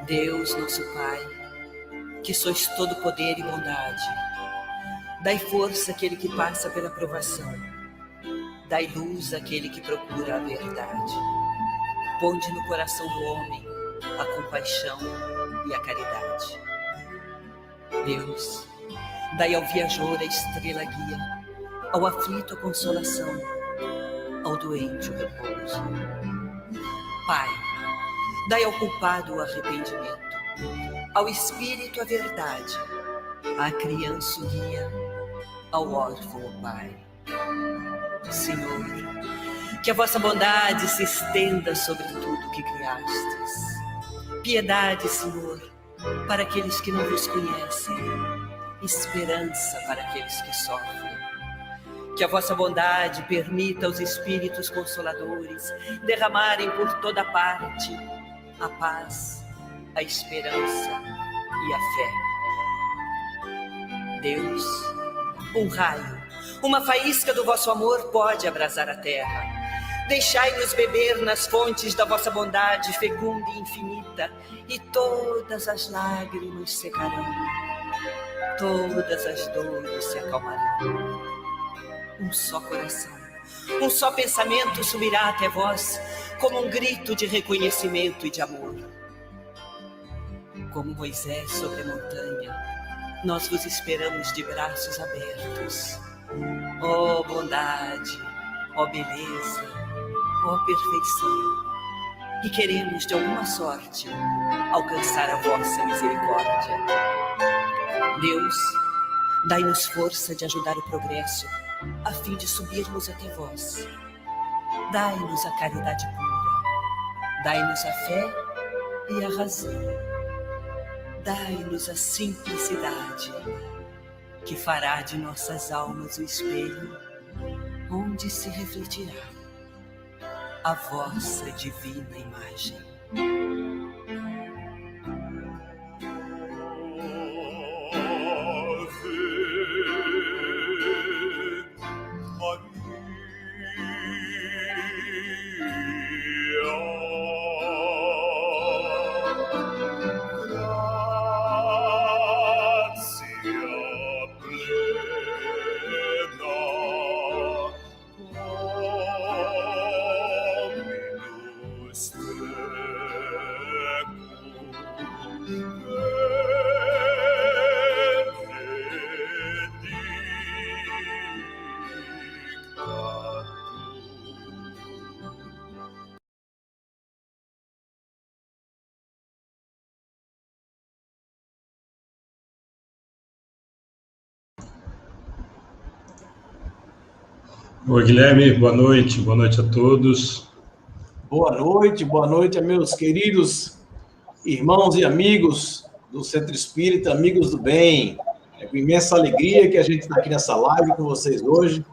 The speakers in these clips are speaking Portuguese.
Deus, nosso Pai, que sois todo poder e bondade, dai força àquele que passa pela provação, dai luz àquele que procura a verdade. Ponde no coração do homem a compaixão e a caridade. Deus, dai ao viajor a estrela guia, ao aflito a consolação, ao doente o repouso. Pai, dai ao culpado o arrependimento, ao espírito a verdade, à criança o guia, ao órfão o pai. Senhor, que a vossa bondade se estenda sobre tudo que criastes. Piedade, Senhor, para aqueles que não vos conhecem, esperança para aqueles que sofrem. Que a vossa bondade permita aos espíritos consoladores derramarem por toda parte a paz, a esperança e a fé. Deus, um raio, uma faísca do vosso amor pode abrasar a terra. Deixai-nos beber nas fontes da vossa bondade fecunda e infinita, e todas as lágrimas secarão, todas as dores se acalmarão. Um só coração, um só pensamento subirá até vós, como um grito de reconhecimento e de amor. Como Moisés sobre a montanha, nós vos esperamos de braços abertos. Ó bondade, ó beleza, ó perfeição, e queremos de alguma sorte alcançar a vossa misericórdia. Deus, dai-nos força de ajudar o progresso, a fim de subirmos até vós. Dai-nos a caridade pura, dai-nos a fé e a razão. Dai-nos a simplicidade, que fará de nossas almas o espelho, onde se refletirá a vossa divina imagem. Oi, Guilherme, boa noite a todos. Boa noite a meus queridos irmãos e amigos do Centro Espírita, amigos do bem. É com imensa alegria que a gente está aqui nessa live com vocês hoje.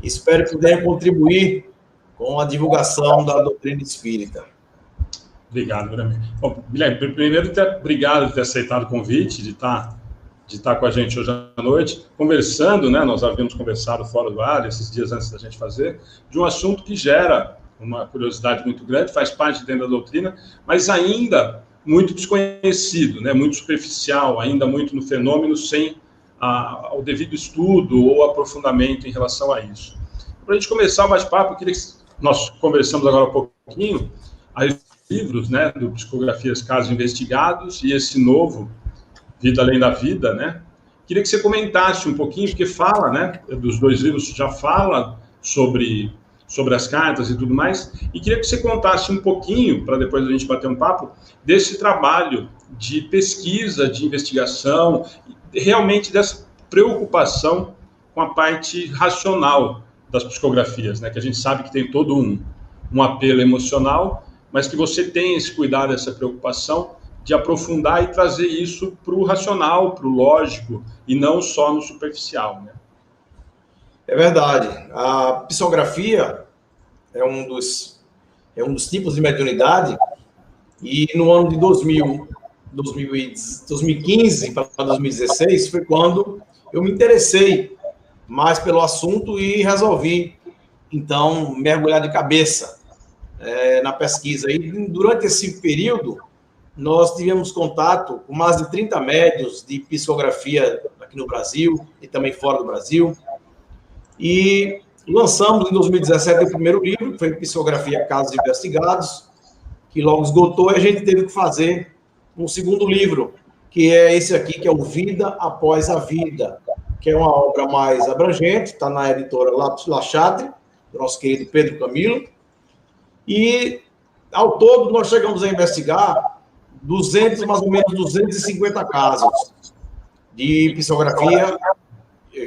Espero que puderem contribuir com a divulgação da doutrina espírita. Obrigado, Guilherme. Bom, Guilherme, primeiro, obrigado por ter aceitado o convite de estar com a gente hoje à noite, conversando, né? Nós havíamos conversado fora do ar, esses dias antes da gente fazer, de um assunto que gera uma curiosidade muito grande, faz parte dentro da doutrina, mas ainda muito desconhecido, né? Muito superficial, ainda muito no fenômeno, sem o devido estudo ou aprofundamento em relação a isso. Para a gente começar o bate-papo, eu queria que nós conversamos agora um pouquinho a livros, né? Do Psicografias Casos Investigados e esse novo Vida Além da Vida, né? Queria que você comentasse um pouquinho, porque fala, né? Dos dois livros já fala sobre as cartas e tudo mais, e queria que você contasse um pouquinho, para depois a gente bater um papo, desse trabalho de pesquisa, de investigação, realmente dessa preocupação com a parte racional das psicografias, né? Que a gente sabe que tem todo um apelo emocional, mas que você tem esse cuidado, essa preocupação de aprofundar e trazer isso para o racional, para o lógico, e não só no superficial, né? É verdade. A psicografia é um dos tipos de mediunidade, e no ano de 2015 para 2016 foi quando eu me interessei mais pelo assunto e resolvi, então, mergulhar de cabeça na pesquisa. E durante esse período, nós tivemos contato com mais de 30 médiuns de psicografia aqui no Brasil e também fora do Brasil. E lançamos em 2017 o primeiro livro, que foi Psicografia Casos Investigados, que logo esgotou e a gente teve que fazer um segundo livro, que é esse aqui, que é o Vida Após a Vida, que é uma obra mais abrangente, está na editora La Chatre, do nosso querido Pedro Camilo. E, ao todo, nós chegamos a investigar mais ou menos 250 casos de psicografia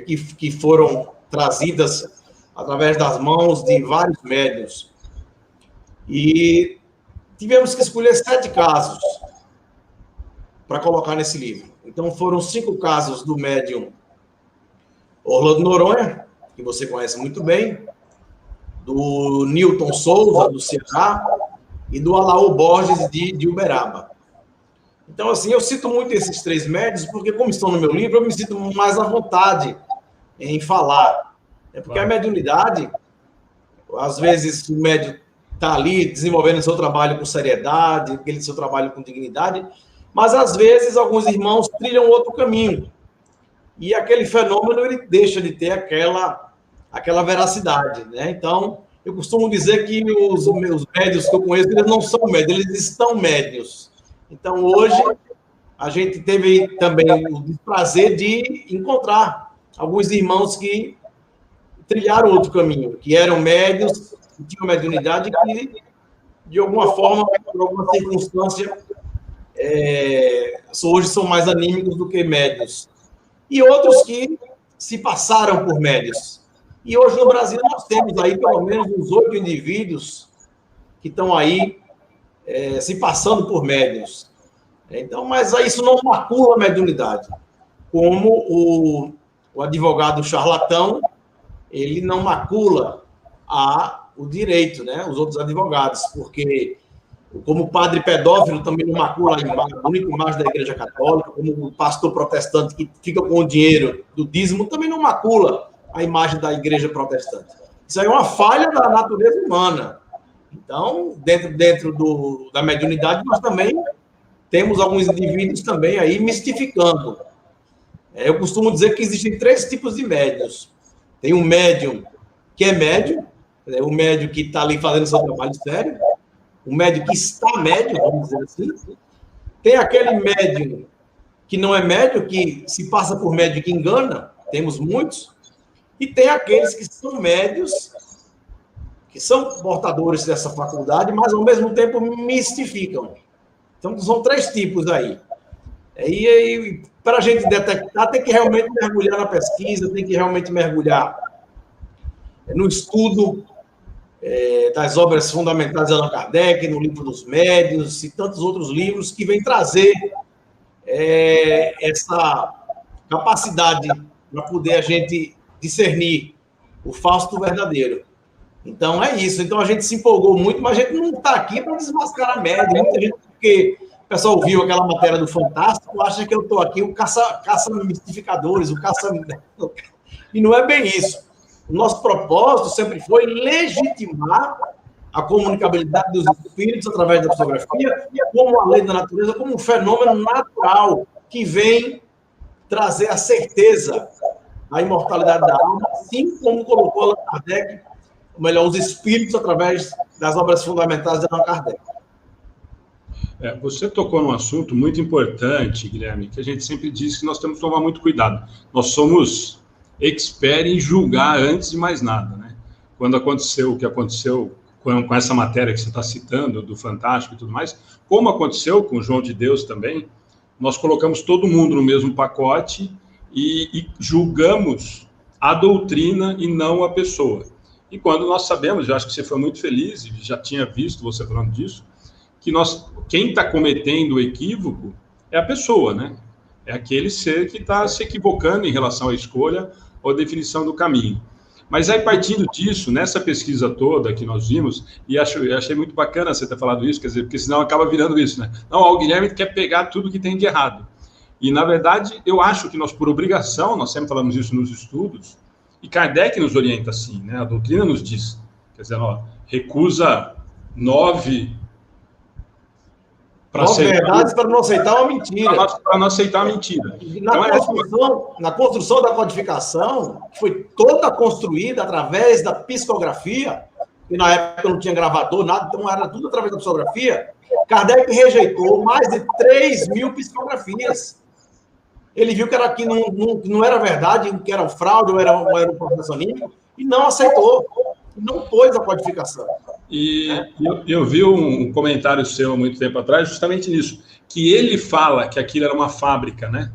que foram trazidas através das mãos de vários médiuns. E tivemos que escolher 7 casos para colocar nesse livro. Então, foram 5 casos do médium Orlando Noronha, que você conhece muito bem, do Newton Souza, do Ceará, e do Alaú Borges, de Uberaba. Então, assim, eu cito muito esses 3 médios, porque, como estão no meu livro, eu me sinto mais à vontade em falar. É porque a mediunidade, às vezes, o médium está ali desenvolvendo o seu trabalho com seriedade, aquele seu trabalho com dignidade, mas, às vezes, alguns irmãos trilham outro caminho. E aquele fenômeno, ele deixa de ter aquela veracidade, né? Então, eu costumo dizer que os meus médios que eu conheço, eles não são médios, eles estão médios. Então, hoje, a gente teve também o prazer de encontrar alguns irmãos que trilharam outro caminho, que eram médios, que tinham mediunidade, que, de alguma forma, por alguma circunstância, hoje são mais anímicos do que médios. E outros que se passaram por médios. E hoje, no Brasil, nós temos aí pelo menos uns 8 indivíduos que estão aí se passando por médiuns. Então, mas isso não macula a mediunidade. Como o advogado charlatão, ele não macula o direito, né? Os outros advogados, porque como o padre pedófilo também não macula a bonita imagem da Igreja Católica, como o pastor protestante que fica com o dinheiro do dízimo também não macula a imagem da Igreja protestante. Isso aí é uma falha da natureza humana. Então, dentro da mediunidade, nós também temos alguns indivíduos também aí mistificando. Eu costumo dizer que existem 3 tipos de médiuns. Tem um médium que é médium, o médium que está ali fazendo seu trabalho sério, o médium que está médium, vamos dizer assim. Tem aquele médium que não é médium, que se passa por médium que engana, temos muitos, e tem aqueles que são médios, que são portadores dessa faculdade, mas, ao mesmo tempo, mistificam. Então, são 3 tipos aí. E para a gente detectar, tem que realmente mergulhar na pesquisa, tem que realmente mergulhar no estudo das obras fundamentais de Allan Kardec, no Livro dos Médiuns e tantos outros livros que vêm trazer essa capacidade para poder a gente discernir o falso do verdadeiro. Então, é isso. Então, a gente se empolgou muito, mas a gente não está aqui para desmascarar médium. Muita gente, porque o pessoal viu aquela matéria do Fantástico, acha que eu estou aqui, o caça-mistificadores, o caça... E não é bem isso. O nosso propósito sempre foi legitimar a comunicabilidade dos espíritos através da psicografia como a lei da natureza, como um fenômeno natural que vem trazer a certeza da imortalidade da alma, assim como colocou Allan Kardec, ou melhor, os espíritos através das obras fundamentais de Allan Kardec. Você tocou num assunto muito importante, Guilherme, que a gente sempre diz que nós temos que tomar muito cuidado. Nós somos expert em julgar antes de mais nada, né? Quando aconteceu o que aconteceu com essa matéria que você está citando, do Fantástico e tudo mais, como aconteceu com o João de Deus também, nós colocamos todo mundo no mesmo pacote e julgamos a doutrina e não a pessoa. E quando nós sabemos, eu acho que você foi muito feliz, e já tinha visto você falando disso, que quem está cometendo o equívoco é a pessoa, né? É aquele ser que está se equivocando em relação à escolha ou à definição do caminho. Mas aí, partindo disso, nessa pesquisa toda que nós vimos, e achei muito bacana você ter falado isso, quer dizer, porque senão acaba virando isso, né? Não, o Guilherme quer pegar tudo que tem de errado. E, na verdade, eu acho que nós, por obrigação, nós sempre falamos isso nos estudos, e Kardec nos orienta assim, né? A doutrina nos diz, quer dizer, recusa 9 9 verdades para não aceitar uma mentira. Para não aceitar uma mentira. Na construção da codificação, que foi toda construída através da psicografia, e na época não tinha gravador, nada, então era tudo através da psicografia, Kardec rejeitou mais de 3.000 psicografias. Ele viu que não era verdade, que era fraude, ou era um processo anímico, e não aceitou. Não pôs a codificação. E eu vi um comentário seu há muito tempo atrás, justamente nisso, que ele fala que aquilo era uma fábrica, né?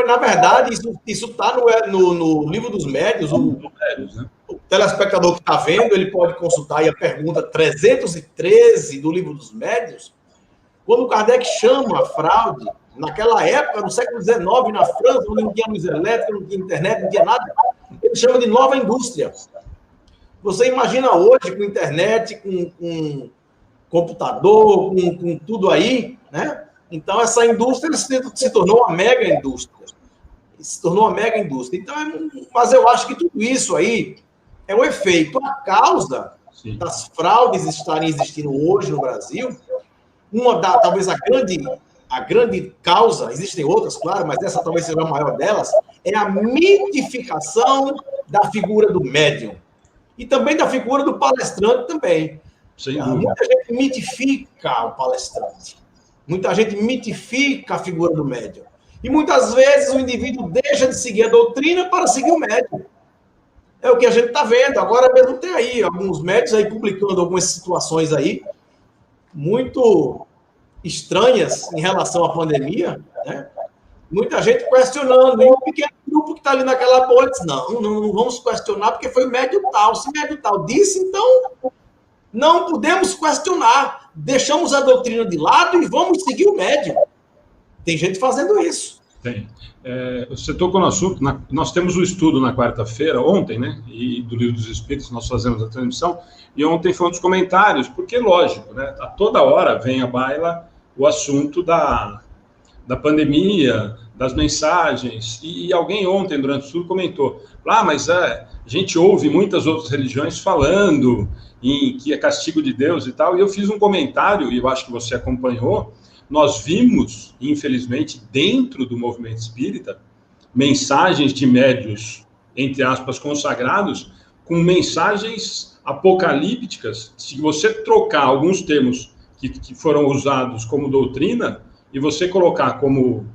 Na verdade, isso está no Livro dos Médiuns. O telespectador que está vendo, ele pode consultar aí a pergunta 313 do Livro dos Médiuns. Quando Kardec chama a fraude, naquela época, no século XIX, na França, onde não tinha luz elétrica, não tinha internet, não tinha nada, ele chama de nova indústria. Você imagina hoje com internet, com computador, com tudo aí, né? Então, essa indústria se tornou uma mega indústria. Se tornou uma mega indústria. Então, mas eu acho que tudo isso aí é um efeito. A causa das fraudes estarem existindo hoje no Brasil, talvez a grande causa, existem outras, claro, mas essa talvez seja a maior delas, é a mitificação da figura do médium. E também da figura do palestrante também. Muita gente mitifica o palestrante. Muita gente mitifica a figura do médium. E muitas vezes o indivíduo deixa de seguir a doutrina para seguir o médium. É o que a gente está vendo. Agora mesmo tem aí alguns médios aí publicando algumas situações aí muito estranhas em relação à pandemia, né? Muita gente questionando, e um pequeno grupo que está ali naquela bolha diz, não vamos questionar, porque foi médio tal. Se médio tal disse, então não podemos questionar. Deixamos a doutrina de lado e vamos seguir o médio. Tem gente fazendo isso. Tem. Você tocou no assunto, nós temos o estudo na quarta-feira, ontem, né? E do Livro dos Espíritos, nós fazemos a transmissão, e ontem foi um dos comentários, porque, lógico, né? A toda hora vem à baila o assunto da pandemia, das mensagens, e alguém ontem, durante o estudo, comentou, mas a gente ouve muitas outras religiões falando que é castigo de Deus e tal, e eu fiz um comentário, e eu acho que você acompanhou, nós vimos, infelizmente, dentro do movimento espírita, mensagens de médios, entre aspas, consagrados, com mensagens apocalípticas. Se você trocar alguns termos que foram usados como doutrina, e você colocar como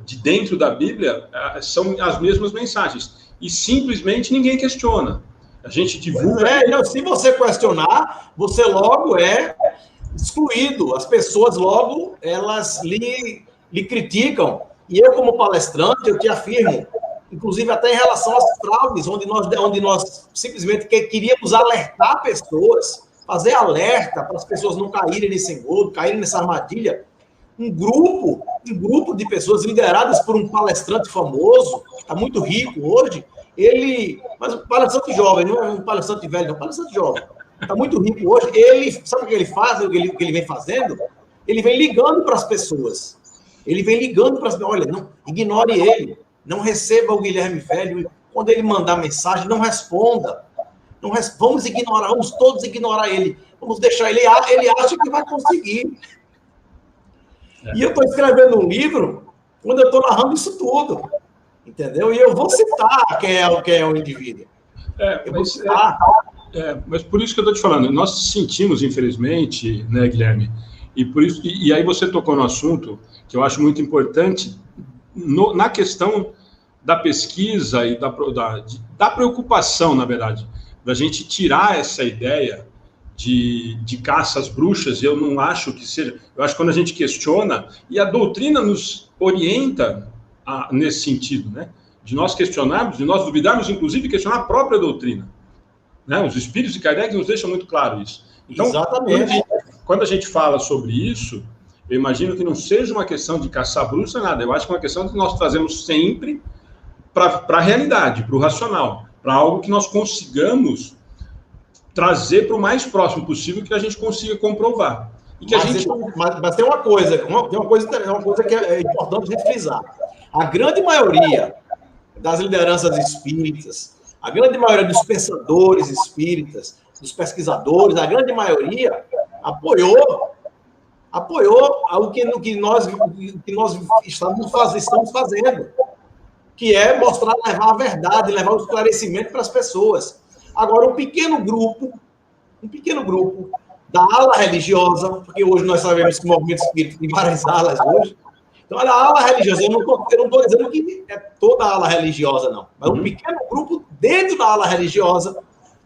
de dentro da Bíblia, são as mesmas mensagens. E simplesmente ninguém questiona. A gente divulga... Se você questionar, você logo é excluído. As pessoas logo, elas lhe criticam. E eu, como palestrante, eu te afirmo, inclusive até em relação às fraudes, onde nós simplesmente queríamos alertar pessoas, fazer alerta para as pessoas não caírem nesse engodo, caírem nessa armadilha. Um grupo de pessoas lideradas por um palestrante famoso, que está muito rico hoje, mas um palestrante jovem, não é um palestrante velho, é um palestrante jovem, está muito rico hoje, sabe o que ele faz, o que ele vem fazendo? Ele vem ligando para as pessoas, olha, não, ignore ele, não receba o Guilherme Velho, quando ele mandar mensagem, não responda, vamos todos ignorar ele, vamos deixar ele acha que vai conseguir. E eu estou escrevendo um livro quando eu estou narrando isso tudo, entendeu? E eu vou citar quem é o indivíduo. Mas por isso que eu estou te falando, nós sentimos, infelizmente, né, Guilherme? E por isso e aí você tocou no assunto que eu acho muito importante na questão da pesquisa e da preocupação, na verdade, da gente tirar essa ideia de caça às bruxas, e eu não acho que seja... Eu acho que quando a gente questiona, e a doutrina nos orienta nesse sentido, né? De nós questionarmos, de nós duvidarmos, inclusive, questionar a própria doutrina. Né? Os espíritos de Kardec nos deixam muito claro isso. Então, exatamente. Quando a gente fala sobre isso, eu imagino que não seja uma questão de caçar bruxa, nada. Eu acho que é uma questão que nós trazemos sempre para a realidade, para o racional, para algo que nós consigamos trazer para o mais próximo possível que a gente consiga comprovar. E que mas tem uma coisa que é importante a gente frisar. A grande maioria das lideranças espíritas, a grande maioria dos pensadores espíritas, dos pesquisadores, a grande maioria apoiou apoiou o que nós estamos fazendo, que é mostrar, levar a verdade, levar o esclarecimento para as pessoas. Agora, um pequeno grupo da ala religiosa, porque hoje nós sabemos que o movimento espírita tem várias alas hoje. Então, a ala religiosa, eu não estou dizendo que é toda a ala religiosa, não. Mas um pequeno grupo dentro da ala religiosa,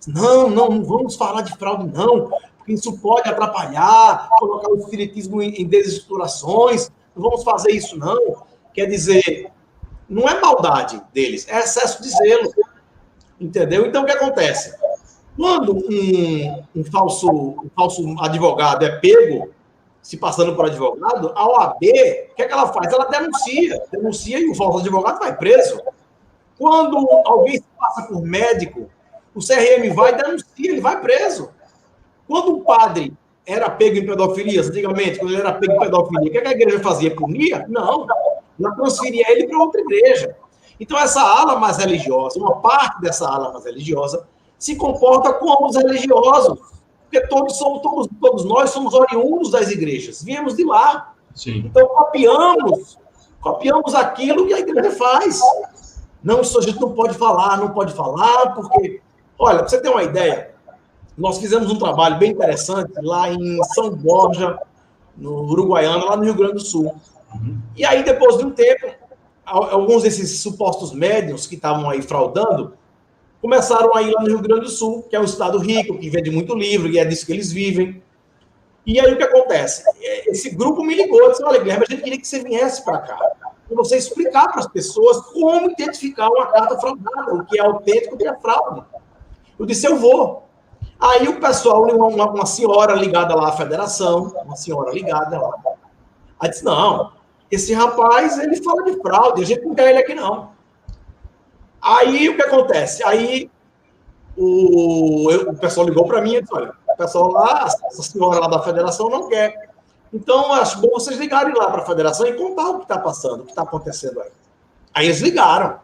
não vamos falar de fraude, não, porque isso pode atrapalhar, colocar o espiritismo em desestruturações, não vamos fazer isso, não. Quer dizer, não é maldade deles, é excesso de zelo. Entendeu? Então, o que acontece? Quando um falso advogado é pego, se passando por advogado, a OAB, o que é que ela faz? Ela denuncia e o falso advogado vai preso. Quando alguém se passa por médico, o CRM vai e denuncia, ele vai preso. Quando o padre era pego em pedofilia, antigamente, quando ele era pego em pedofilia, o que a igreja fazia? Punia? Não. Ela transferia ele para outra igreja. Então, essa ala mais religiosa, uma parte dessa ala mais religiosa, se comporta como os religiosos, porque todos nós somos oriundos das igrejas, viemos de lá. Sim. Então, copiamos aquilo que a igreja faz. Não, isso a gente não pode falar, porque... Olha, para você ter uma ideia, nós fizemos um trabalho bem interessante lá em São Borja, no Uruguaiana, lá no Rio Grande do Sul. E aí, depois de um tempo, alguns desses supostos médiuns que estavam aí fraudando, começaram a ir lá no Rio Grande do Sul, que é um estado rico, que vende muito livro, e é disso que eles vivem. E aí, o que acontece? Esse grupo me ligou e disse, olha, Guilherme, a gente queria que você viesse para cá, para você explicar para as pessoas como identificar uma carta fraudada, o que é autêntico e o que é fraude. Eu disse, eu vou. Aí o pessoal, uma senhora ligada lá à federação, aí disse, não, esse rapaz, ele fala de fraude, a gente não quer ele aqui, não. Aí, o que acontece? Aí, o pessoal ligou para mim e disse, olha, o pessoal lá, essa senhora lá da federação não quer. Então, acho bom vocês ligarem lá para a federação e contar o que está passando, o que está acontecendo aí. Aí eles ligaram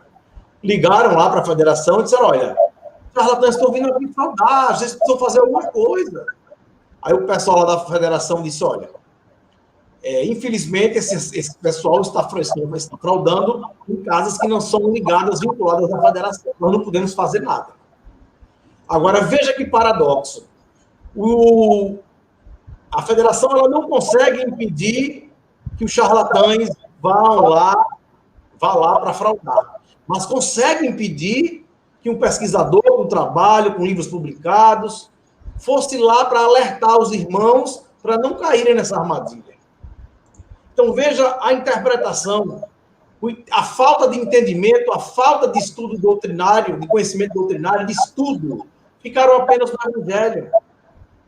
lá para a federação e disseram, olha, os charlatães estão vindo aqui fraudar, vocês precisam fazer alguma coisa. Aí o pessoal lá da federação disse, olha, infelizmente, esse pessoal está fraudando em casas que não são ligadas, vinculadas à federação. Nós não podemos fazer nada. Agora, veja que paradoxo. A federação ela não consegue impedir que os charlatães vá lá para fraudar, mas consegue impedir que um pesquisador com trabalho, com livros publicados, fosse lá para alertar os irmãos para não caírem nessa armadilha. Então, veja a interpretação, a falta de entendimento, a falta de estudo doutrinário, de conhecimento doutrinário, de estudo, ficaram apenas no Evangelho.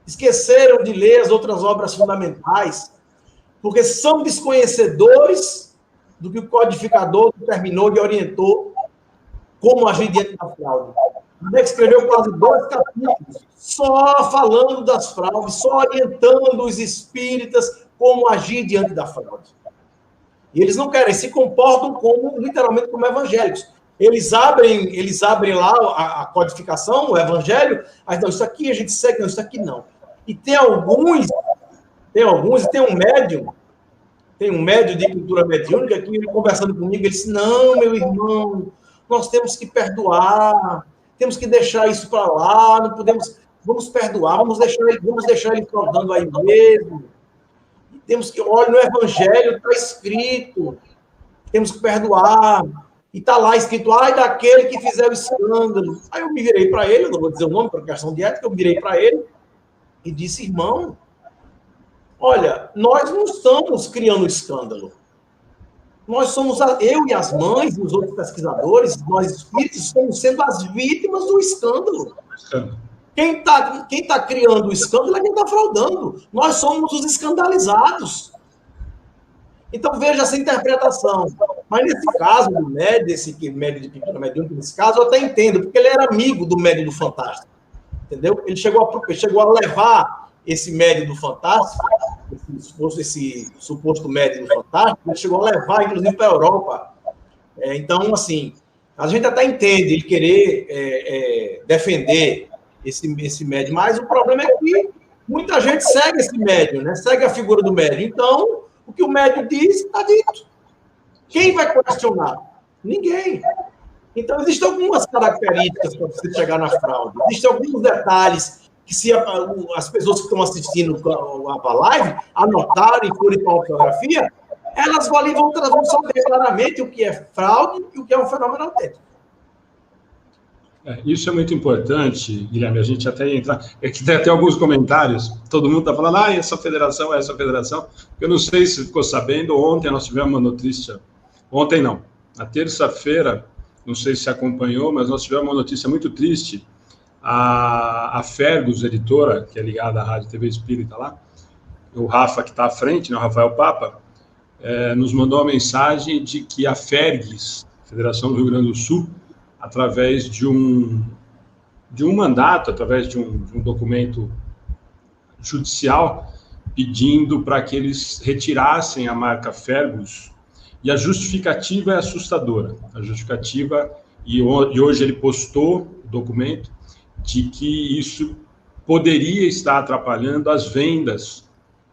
Esqueceram de ler as outras obras fundamentais, porque são desconhecedores do que o codificador determinou e orientou como agir diante da fraude. Ele escreveu quase 2 capítulos só falando das fraudes, só orientando os espíritas como agir diante da fraude. E eles não querem, se comportam literalmente como evangélicos. Eles abrem lá a codificação, o evangelho, mas não, isso aqui a gente segue, não, isso aqui não. E tem um médium de cultura mediúnica que, conversando comigo, ele disse, não, meu irmão, nós temos que perdoar, temos que deixar isso para lá, não podemos, vamos perdoar, vamos deixar ele fraudando aí mesmo. Temos que, olha, no Evangelho está escrito, temos que perdoar. E está lá escrito, ai, daquele que fizer o escândalo. Aí eu me virei para ele, eu não vou dizer o nome por questão de ética, eu me virei para ele e disse, irmão, olha, nós não estamos criando escândalo. Nós somos, eu e as mães e os outros pesquisadores, nós espíritos, estamos sendo as vítimas do escândalo. Quem tá criando o escândalo é quem está fraudando. Nós somos os escandalizados. Então, veja essa interpretação. Mas, nesse caso, do médio, desse médio de pequeno mediúnico, nesse caso, eu até entendo, porque ele era amigo do médio do Fantástico. Entendeu? Ele chegou a levar esse médio do Fantástico, esse suposto médio do Fantástico, ele chegou a levar, inclusive, para a Europa. Então, assim, a gente até entende ele querer defender esse médio, mas o problema é que muita gente segue esse médium, né? Segue a figura do médium. Então, o que o médium diz, está dito. Quem vai questionar? Ninguém. Então, existem algumas características para você chegar na fraude. Existem alguns detalhes que, se as pessoas que estão assistindo a live anotarem e forem para a ortografia, elas vão saber claramente o que é fraude e o que é um fenômeno autêntico. Isso é muito importante, Guilherme, a gente até entrar... É que tem até alguns comentários, todo mundo está falando, essa federação. Eu não sei se ficou sabendo, ontem nós tivemos uma notícia, ontem não, na terça-feira, não sei se acompanhou, mas nós tivemos uma notícia muito triste, a Fergus, editora, que é ligada à Rádio TV Espírita lá, o Rafa, que está à frente, né, o Rafael Papa, nos mandou uma mensagem de que a Fergus, Federação do Rio Grande do Sul, através de um mandato, através de um documento judicial, pedindo para que eles retirassem a marca Fergus, e a justificativa é assustadora. A justificativa, e hoje ele postou o documento, de que isso poderia estar atrapalhando as vendas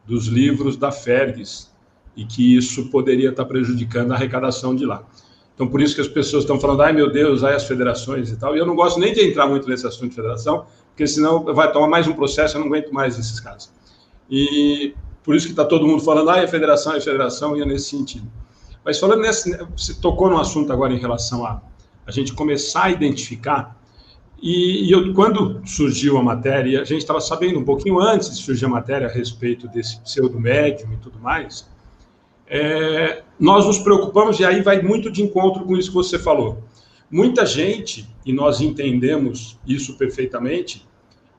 dos livros da Fergus, e que isso poderia estar prejudicando a arrecadação de lá. Então, por isso que as pessoas estão falando, meu Deus, as federações e tal. E eu não gosto nem de entrar muito nesse assunto de federação, porque senão vai tomar mais um processo, eu não aguento mais esses casos. E por isso que está todo mundo falando, é federação, e é nesse sentido. Mas falando você tocou no assunto agora em relação a gente começar a identificar, quando surgiu a matéria, a gente estava sabendo um pouquinho antes de surgir a matéria a respeito desse pseudo-médium e tudo mais, nós nos preocupamos, e aí vai muito de encontro com isso que você falou. Muita gente, e nós entendemos isso perfeitamente,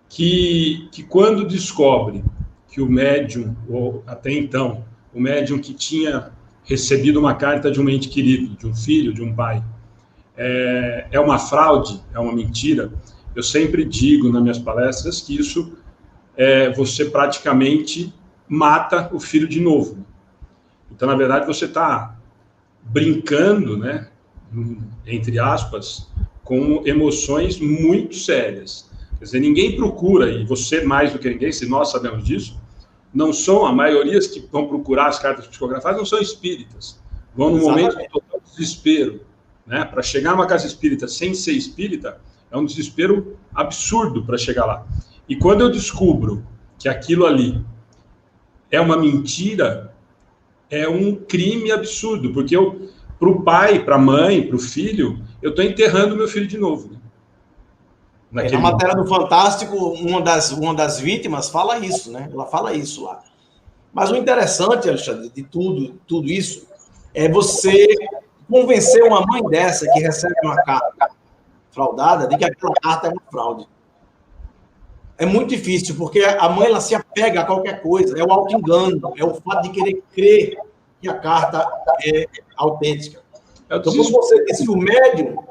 que quando descobre que o médium, ou até então, o médium que tinha recebido uma carta de um ente querido, de um filho, de um pai, é uma fraude, é uma mentira, eu sempre digo nas minhas palestras que isso, você praticamente mata o filho de novo. Então, na verdade, você está brincando, né, entre aspas, com emoções muito sérias. Quer dizer, ninguém procura, e você mais do que ninguém, se nós sabemos disso, não são, a maioria que vão procurar as cartas psicografadas não são espíritas. Vão no momento de total desespero. Né? Para chegar numa casa espírita sem ser espírita, é um desespero absurdo para chegar lá. E quando eu descubro que aquilo ali é uma mentira, é um crime absurdo, porque para o pai, para a mãe, para o filho, eu estou enterrando meu filho de novo. Né? Na matéria do Fantástico, uma das vítimas fala isso, né? Ela fala isso lá. Mas o interessante, Alexandre, de tudo isso, é você convencer uma mãe dessa que recebe uma carta fraudada de que aquela carta é uma fraude. É muito difícil, porque a mãe ela se apega a qualquer coisa, é o auto-engano, é o fato de querer crer que a carta é autêntica. Então, quando você diz que o médium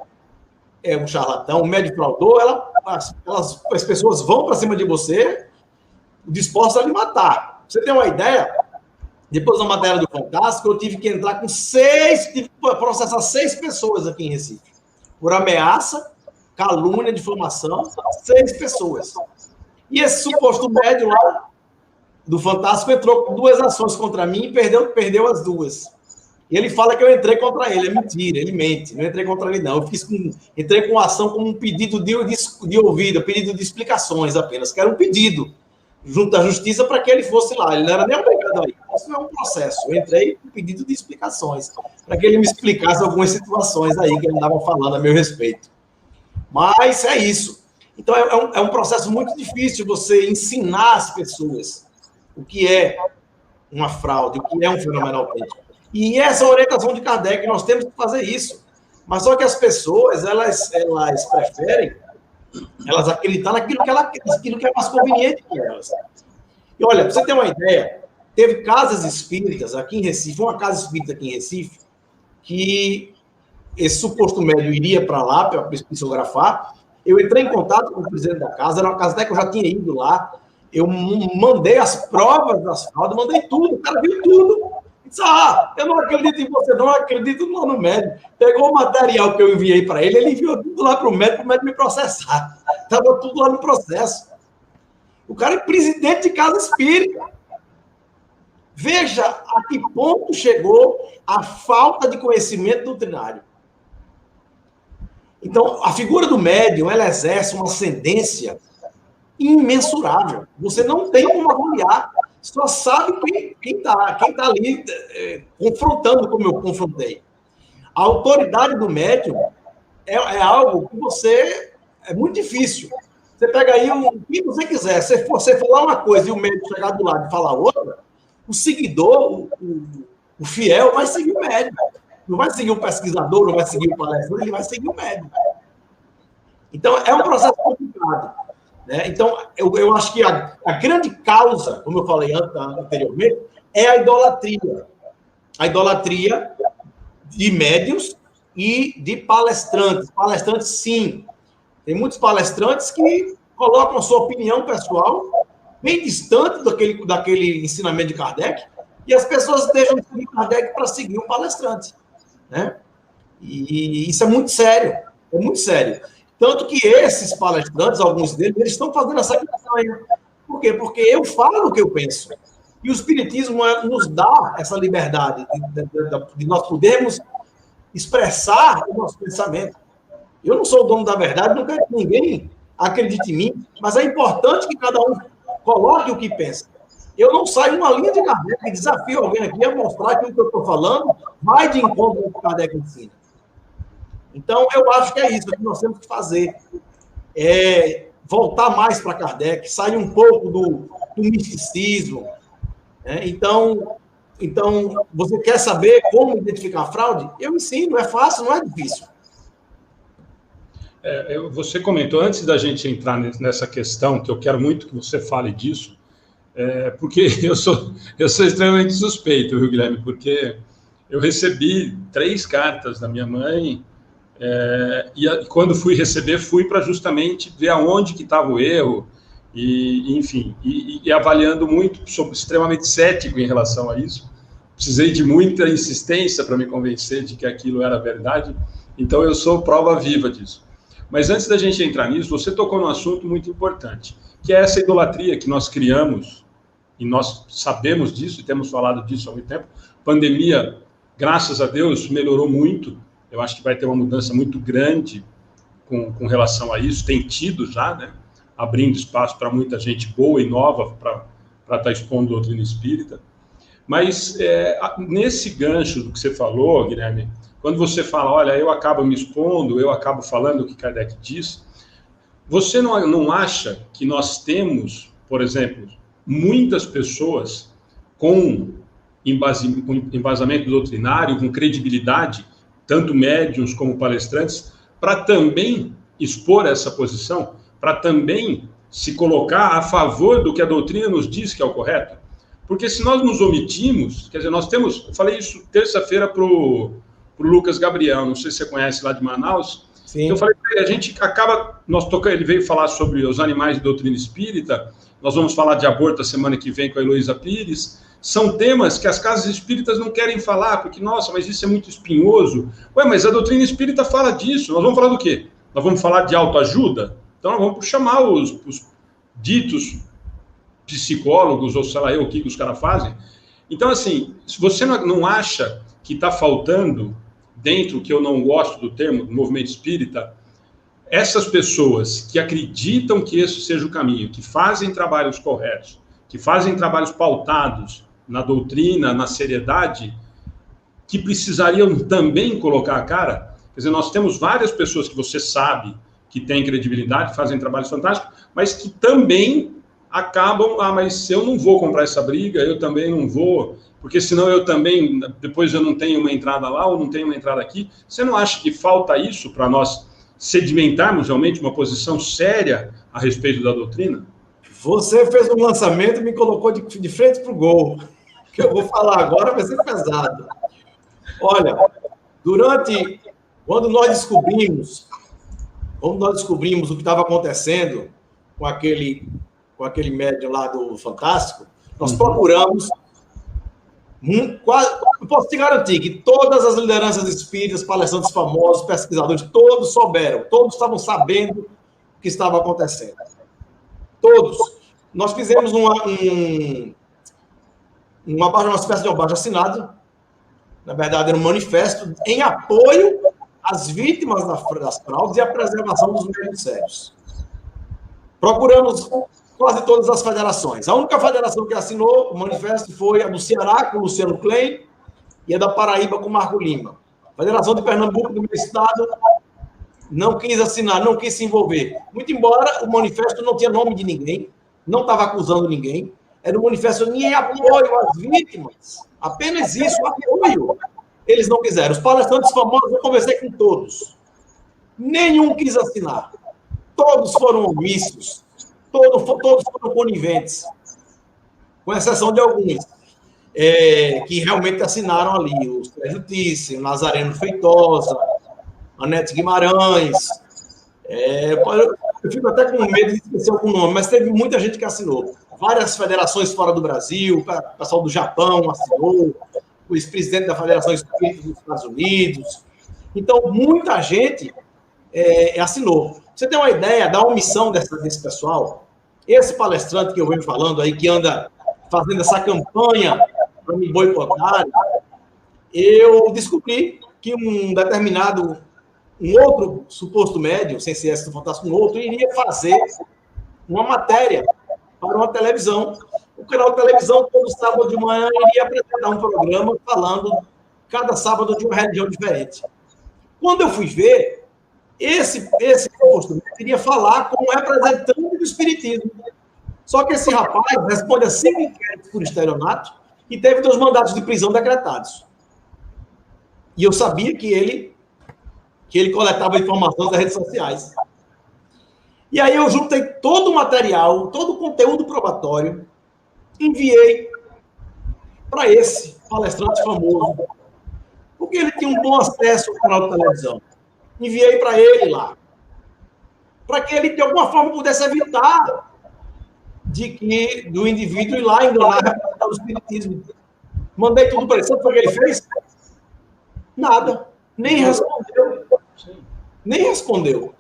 é um charlatão, o médium fraudou, as pessoas vão para cima de você dispostas a lhe matar. Pra você ter uma ideia, depois da matéria do Fantástico, eu tive que entrar com tive que processar 6 pessoas aqui em Recife, por ameaça, calúnia, difamação, 6 pessoas. E esse suposto médium lá do Fantástico entrou com 2 ações contra mim e perdeu as 2. E ele fala que eu entrei contra ele. É mentira, ele mente. Não entrei contra ele, não. Entrei com ação como um pedido de ouvida, pedido de explicações apenas, que era um pedido junto à justiça para que ele fosse lá. Ele não era nem obrigado a ir. Isso não é um processo. Eu entrei com pedido de explicações, para que ele me explicasse algumas situações aí que ele andava falando a meu respeito. Mas é isso. Então, é um processo muito difícil você ensinar as pessoas o que é uma fraude, o que é um fenômeno autêntico. E essa orientação de Kardec, nós temos que fazer isso. Mas só que as pessoas, elas preferem, elas acreditar naquilo que é mais conveniente para elas. E olha, para você ter uma ideia, teve casas espíritas aqui em Recife, uma casa espírita aqui em Recife, que esse suposto médium iria para lá para psicografar. Eu entrei em contato com o presidente da casa, era uma casa até que eu já tinha ido lá, eu mandei as provas das fraudes, mandei tudo, o cara viu tudo. Disse, eu não acredito em você, não acredito no médico. Pegou o material que eu enviei para ele enviou tudo lá para o médico me processar. Estava tudo lá no processo. O cara é presidente de casa espírita. Veja a que ponto chegou a falta de conhecimento doutrinário. Então, a figura do médium, ela exerce uma ascendência imensurável. Você não tem como avaliar. Só sabe quem tá ali confrontando como eu confrontei. A autoridade do médium é algo que é muito difícil. Você pega aí o que você quiser. Se você falar uma coisa e o médium chegar do lado e falar outra, o seguidor, o fiel, vai seguir o médium. Não vai seguir o pesquisador, não vai seguir o palestrante, ele vai seguir o médium. Então, é um processo complicado. Né? Então, eu acho que a grande causa, como eu falei anteriormente, é a idolatria. A idolatria de médiuns e de palestrantes. Palestrantes, sim. Tem muitos palestrantes que colocam a sua opinião pessoal bem distante daquele ensinamento de Kardec, e as pessoas deixam de seguir Kardec para seguir um palestrante. Né? E isso é muito sério. É muito sério. Tanto que esses palestrantes, alguns deles, eles estão fazendo essa campanha. Por quê? Porque eu falo o que eu penso. E o Espiritismo nos dá essa liberdade de nós podermos expressar o nosso pensamento. Eu não sou o dono da verdade, não quero que ninguém acredite em mim, mas é importante que cada um coloque o que pensa. Eu não saio uma linha de Kardec e desafio alguém aqui a mostrar que o que eu estou falando vai de encontro com o que Kardec ensina. Então, eu acho que é isso que nós temos que fazer. Voltar mais para Kardec, sair um pouco do misticismo. Né? Então, você quer saber como identificar a fraude? Eu ensino, é fácil, não é difícil. Você comentou, antes da gente entrar nessa questão, que eu quero muito que você fale disso, porque eu sou extremamente suspeito, viu, Guilherme? Porque eu recebi 3 cartas da minha mãe, e quando fui receber, fui para justamente ver aonde que estava o erro, enfim, avaliando muito, sou extremamente cético em relação a isso, precisei de muita insistência para me convencer de que aquilo era verdade, então eu sou prova viva disso. Mas antes da gente entrar nisso, você tocou num assunto muito importante, que é essa idolatria que nós criamos, e nós sabemos disso, e temos falado disso há muito tempo. Pandemia, graças a Deus, melhorou muito. Eu acho que vai ter uma mudança muito grande com relação a isso. Tem tido já, né? Abrindo espaço para muita gente boa e nova para estar expondo a doutrina espírita. Mas nesse gancho do que você falou, Guilherme, quando você fala, olha, eu acabo me expondo, eu acabo falando o que Kardec diz, você não acha que nós temos, por exemplo, muitas pessoas com embasamento doutrinário, com credibilidade, tanto médiuns como palestrantes, para também expor essa posição, para também se colocar a favor do que a doutrina nos diz que é o correto? Porque se nós nos omitimos, quer dizer, nós temos, eu falei isso terça-feira para o Lucas Gabriel, não sei se você conhece lá de Manaus. Sim. Eu falei para ele, a gente acaba, ele veio falar sobre os animais de doutrina espírita, nós vamos falar de aborto a semana que vem com a Heloísa Pires, são temas que as casas espíritas não querem falar, porque, nossa, mas isso é muito espinhoso. Ué, mas a doutrina espírita fala disso, nós vamos falar do quê? Nós vamos falar de autoajuda? Então nós vamos chamar os ditos psicólogos, ou sei lá o que os caras fazem. Então, assim, se você não acha que está faltando, dentro, que eu não gosto do termo, do movimento espírita, essas pessoas que acreditam que esse seja o caminho, que fazem trabalhos corretos, que fazem trabalhos pautados na doutrina, na seriedade, que precisariam também colocar a cara. Quer dizer, nós temos várias pessoas que você sabe que têm credibilidade, fazem trabalhos fantásticos, mas que também acabam, mas eu não vou comprar essa briga, eu também não vou, porque senão eu também, depois eu não tenho uma entrada lá, ou não tenho uma entrada aqui. Você não acha que falta isso para nós sedimentarmos realmente uma posição séria a respeito da doutrina? Você fez um lançamento e me colocou de frente para o gol. O que eu vou falar agora vai ser pesado. Olha, quando nós descobrimos o que estava acontecendo com aquele médium lá do Fantástico, nós procuramos, eu posso te garantir que todas as lideranças espíritas, palestrantes famosos, pesquisadores, todos souberam, todos estavam sabendo o que estava acontecendo. Todos. nós fizemos uma espécie de abaixo-assinado, na verdade era um manifesto em apoio às vítimas das fraudes e à preservação dos meios sérios. Procuramos quase todas as federações. A única federação que assinou o manifesto foi a do Ceará, com o Luciano Klein, e a da Paraíba, com o Marco Lima. A Federação de Pernambuco, do meu estado, não quis assinar, não quis se envolver. Muito embora o manifesto não tinha nome de ninguém, não estava acusando ninguém, era um manifesto em apoio às vítimas. Apenas isso, apoio. Eles não quiseram. Os palestrantes famosos, eu conversei com todos. Nenhum quis assinar. Todos foram omissos. Todos foram coniventes. Com exceção de alguns, que realmente assinaram ali. O Sérgio Tisse, o Nazareno Feitosa, a Nete Guimarães. Eu fico até com medo de esquecer algum nome, mas teve muita gente que assinou. Várias federações fora do Brasil, o pessoal do Japão assinou, o ex-presidente da Federação Espírita dos Estados Unidos. Então, muita gente assinou. Pra você ter uma ideia da omissão desse pessoal, esse palestrante que eu venho falando aí, que anda fazendo essa campanha para me boicotar, eu descobri que um outro suposto médium, sem ser esse do Fantástico, um outro, iria fazer uma matéria para uma televisão. O canal de televisão, todo sábado de manhã, iria apresentar um programa falando cada sábado de uma religião diferente. Quando eu fui ver, esse suposto médium iria falar como representante do espiritismo. Só que esse rapaz responde a 5 inquéritos por estelionato e teve 2 mandatos de prisão decretados. E eu sabia que ele coletava informações das redes sociais. E aí eu juntei todo o material, todo o conteúdo probatório, enviei para esse palestrante famoso, porque ele tinha um bom acesso ao canal de televisão. Enviei para ele lá, para que ele, de alguma forma, pudesse evitar do indivíduo ir lá enganar o espiritismo. Mandei tudo para ele. Sabe o que ele fez? Nada. Nem respondeu.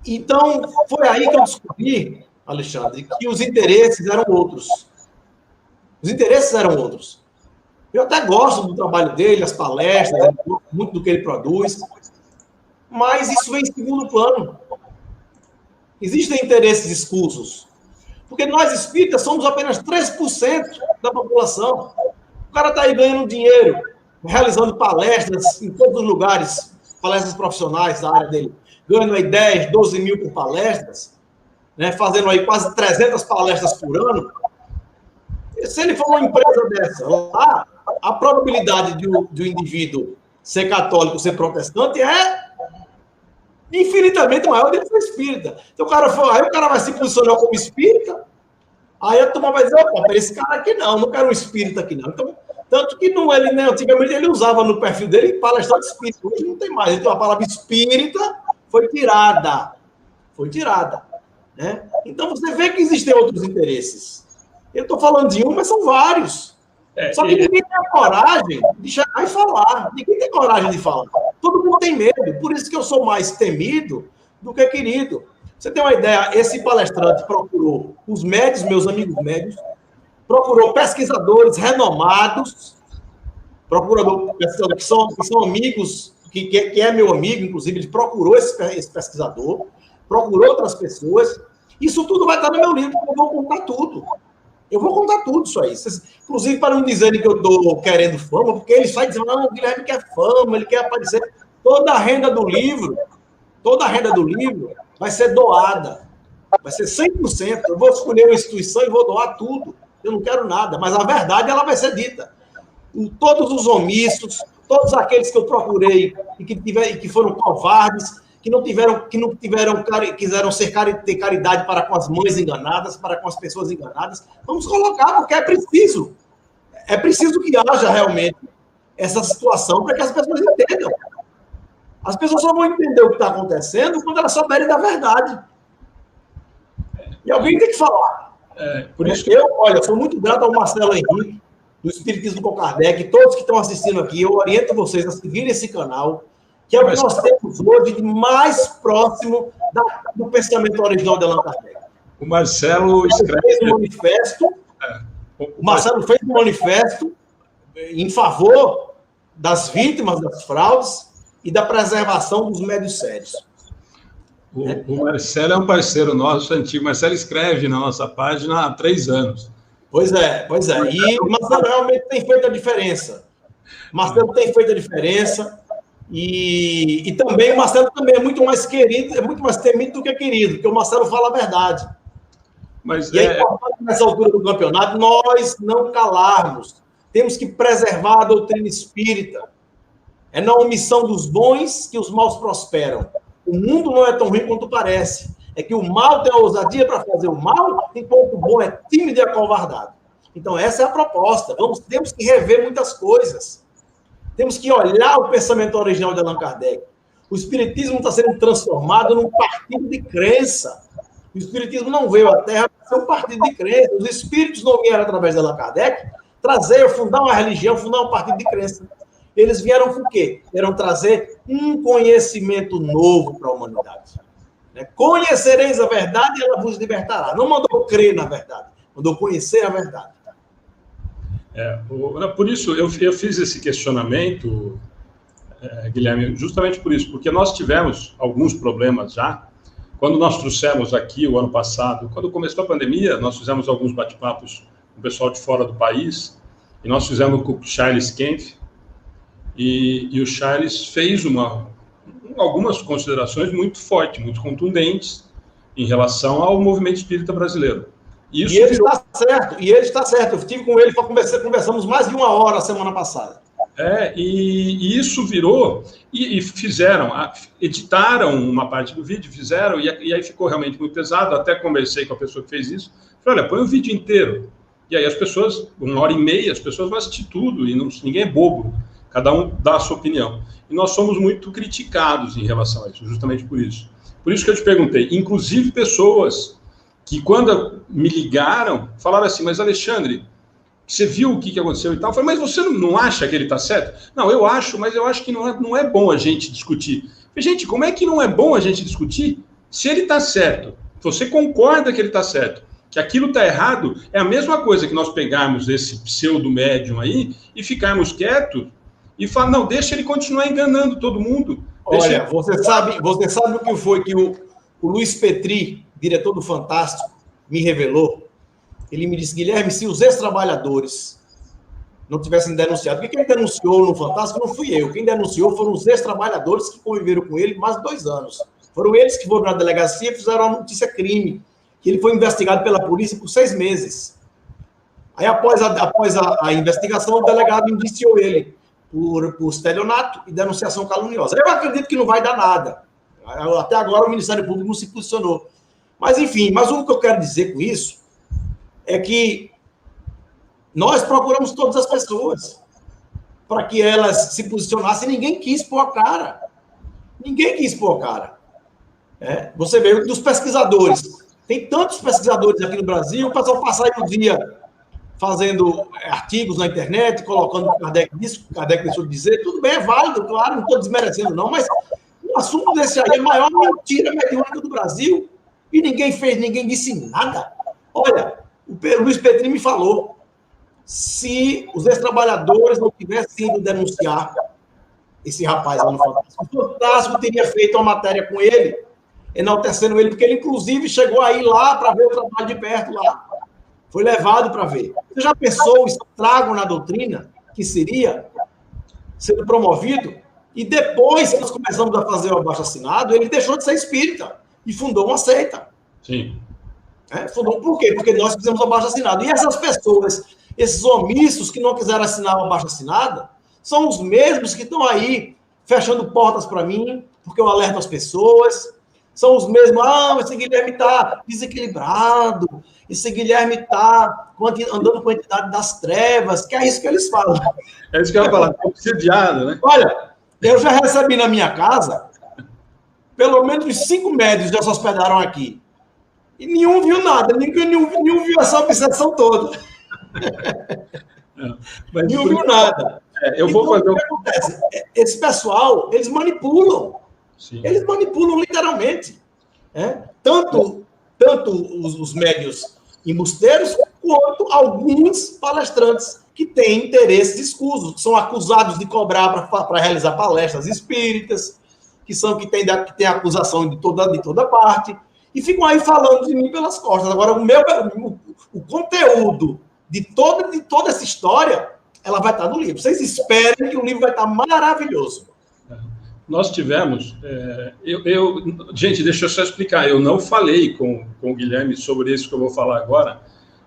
Então, foi aí que eu descobri, Alexandre, que os interesses eram outros. Os interesses eram outros. Eu até gosto do trabalho dele, as palestras, muito do que ele produz, mas isso vem em segundo plano. Existem interesses escusos. Porque nós, espíritas, somos apenas 3% da população. O cara está aí ganhando dinheiro, realizando palestras em todos os lugares, palestras profissionais da área dele, ganhando aí 10, 12 mil por palestras, né, fazendo aí quase 300 palestras por ano. Se ele for uma empresa dessa lá, a probabilidade de um indivíduo ser católico, ser protestante é infinitamente maior do que ser espírita. Então, aí o cara vai se posicionar como espírita, aí a turma vai dizer, opa, esse cara aqui não quero um espírita aqui não. Então, tanto que antigamente ele usava no perfil dele palestrante espírita, hoje não tem mais. Então, a palavra espírita foi tirada. Né? Então, você vê que existem outros interesses. Eu estou falando de um, mas são vários. Só que ninguém tem a coragem de chegar e falar. Ninguém tem coragem de falar. Todo mundo tem medo. Por isso que eu sou mais temido do que querido. Você tem uma ideia? Esse palestrante procurou os médios, meus amigos médios, procurou pesquisadores renomados, pesquisadores que são amigos, que é meu amigo, inclusive, ele procurou esse pesquisador, procurou outras pessoas. Isso tudo vai estar no meu livro, porque eu vou contar tudo. Eu vou contar tudo isso aí. Inclusive, para não dizerem que eu estou querendo fama, porque eles saem dizendo, não, o Guilherme quer fama, ele quer aparecer. Toda a renda do livro vai ser doada. Vai ser 100%. Eu vou escolher uma instituição e vou doar tudo. Eu não quero nada, mas a verdade ela vai ser dita. Todos os omissos, todos aqueles que eu procurei e que foram covardes, quiseram ter caridade para com as mães enganadas, para com as pessoas enganadas. Vamos colocar, porque é preciso. É preciso que haja realmente essa situação para que as pessoas entendam. As pessoas só vão entender o que está acontecendo quando elas souberem da verdade. E alguém tem que falar. Por isso que eu sou muito grato ao Marcelo Henrique, do Espiritismo com Kardec, todos que estão assistindo aqui, eu oriento vocês a seguirem esse canal, que é o que nós temos hoje de mais próximo do pensamento original de Allan Kardec. O Marcelo escreve... fez um manifesto, o Marcelo fez um manifesto em favor das vítimas das fraudes e da preservação dos médios sérios. O Marcelo é um parceiro nosso antigo. O Marcelo escreve na nossa página há 3 anos. Pois é. E o Marcelo realmente tem feito a diferença. Marcelo tem feito a diferença. E também o Marcelo também é muito mais querido, é muito mais temido do que querido, porque o Marcelo fala a verdade. Mas e é importante, nessa altura do campeonato, nós não calarmos. Temos que preservar a doutrina espírita. É na omissão dos bons que os maus prosperam. O mundo não é tão ruim quanto parece. É que o mal tem a ousadia para fazer o mal, enquanto o bom é tímido e acovardado. Então, essa é a proposta. Temos que rever muitas coisas. Temos que olhar o pensamento original de Allan Kardec. O espiritismo está sendo transformado num partido de crença. O espiritismo não veio à Terra para ser um partido de crença. Os espíritos não vieram através de Allan Kardec fundar uma religião, fundar um partido de crença. Eles vieram por quê? Vieram trazer um conhecimento novo para a humanidade. Conhecereis a verdade e ela vos libertará. Não mandou crer na verdade, mandou conhecer a verdade. Por isso, eu fiz esse questionamento, Guilherme, justamente por isso, porque nós tivemos alguns problemas já. Quando nós trouxemos aqui, o ano passado, quando começou a pandemia, nós fizemos alguns bate-papos com o pessoal de fora do país, e nós fizemos com o Charles Kempf, e o Charles fez algumas considerações muito fortes, muito contundentes, em relação ao movimento espírita brasileiro. E ele está certo. Eu estive com ele, conversamos mais de 1 hora a semana passada. E isso virou, e fizeram, editaram uma parte do vídeo, fizeram, e aí ficou realmente muito pesado. Até conversei com a pessoa que fez isso, falei, olha, põe o vídeo inteiro. E aí as pessoas, 1h30, as pessoas vão assistir tudo, e ninguém é bobo, cada um dá a sua opinião. E nós somos muito criticados em relação a isso, justamente por isso. Por isso que eu te perguntei, inclusive pessoas que quando me ligaram, falaram assim, mas Alexandre, você viu o que aconteceu e tal? Eu falei, mas você não acha que ele está certo? Não, eu acho, mas eu acho que não é bom a gente discutir. Falei, gente, como é que não é bom a gente discutir se ele está certo? Você concorda que ele está certo? Que aquilo está errado? É a mesma coisa que nós pegarmos esse pseudo-médium aí e ficarmos quietos e falar, não, deixa ele continuar enganando todo mundo. Olha, você sabe o que foi que o Luiz Petri, diretor do Fantástico, me revelou? Ele me disse, Guilherme, se os ex-trabalhadores não tivessem denunciado, porque quem denunciou no Fantástico não fui eu, quem denunciou foram os ex-trabalhadores que conviveram com ele mais de 2 anos. Foram eles que foram na delegacia e fizeram a notícia crime, que ele foi investigado pela polícia por 6 meses. Aí, após a investigação, o delegado indiciou ele por estelionato e denunciação caluniosa. Eu acredito que não vai dar nada. Até agora o Ministério Público não se posicionou. Mas, enfim, o que eu quero dizer com isso é que nós procuramos todas as pessoas para que elas se posicionassem. Ninguém quis pôr a cara. Ninguém quis pôr a cara. Você vê, dos pesquisadores. Tem tantos pesquisadores aqui no Brasil, o pessoal passa aí o dia fazendo artigos na internet, colocando o Kardec disso, o Kardec deixou de dizer, tudo bem, é válido, claro, não estou desmerecendo não, mas um assunto desse aí é a maior mentira mediúnica do Brasil e ninguém disse nada. Olha, o Luiz Petri me falou, se os ex-trabalhadores não tivessem ido denunciar esse rapaz lá no Fantástico, o Fantástico teria feito uma matéria com ele, enaltecendo ele, porque ele, inclusive, chegou aí lá para ver o trabalho de perto lá. Foi levado para ver. Você já pensou o estrago na doutrina que seria sendo promovido? E depois que nós começamos a fazer o abaixo-assinado, ele deixou de ser espírita e fundou uma seita. Sim. Fundou por quê? Porque nós fizemos o abaixo-assinado. E essas pessoas, esses omissos que não quiseram assinar o abaixo-assinado, são os mesmos que estão aí fechando portas para mim, porque eu alerto as pessoas. São os mesmos, esse Guilherme está desequilibrado, esse Guilherme está andando com a entidade das trevas, que é isso que eles falam. É isso que eu ia falar, obsidiado, né? Olha, eu já recebi na minha casa, pelo menos uns 5 médios já se hospedaram aqui. E nenhum viu nada, nenhum viu essa obsessão toda. Nenhum viu nada. Eu vou fazer o que acontece? Esse pessoal, eles manipulam. Sim. Eles manipulam literalmente. Tanto tanto os médios embusteiros, quanto alguns palestrantes que têm interesses escusos, são acusados de cobrar para realizar palestras espíritas, que tem acusação de toda parte, e ficam aí falando de mim pelas costas. Agora, o conteúdo de toda essa história, ela vai estar no livro. Vocês esperem que o livro vai estar maravilhoso. Nós tivemos... gente, deixa eu só explicar. Eu não falei com o Guilherme sobre isso que eu vou falar agora,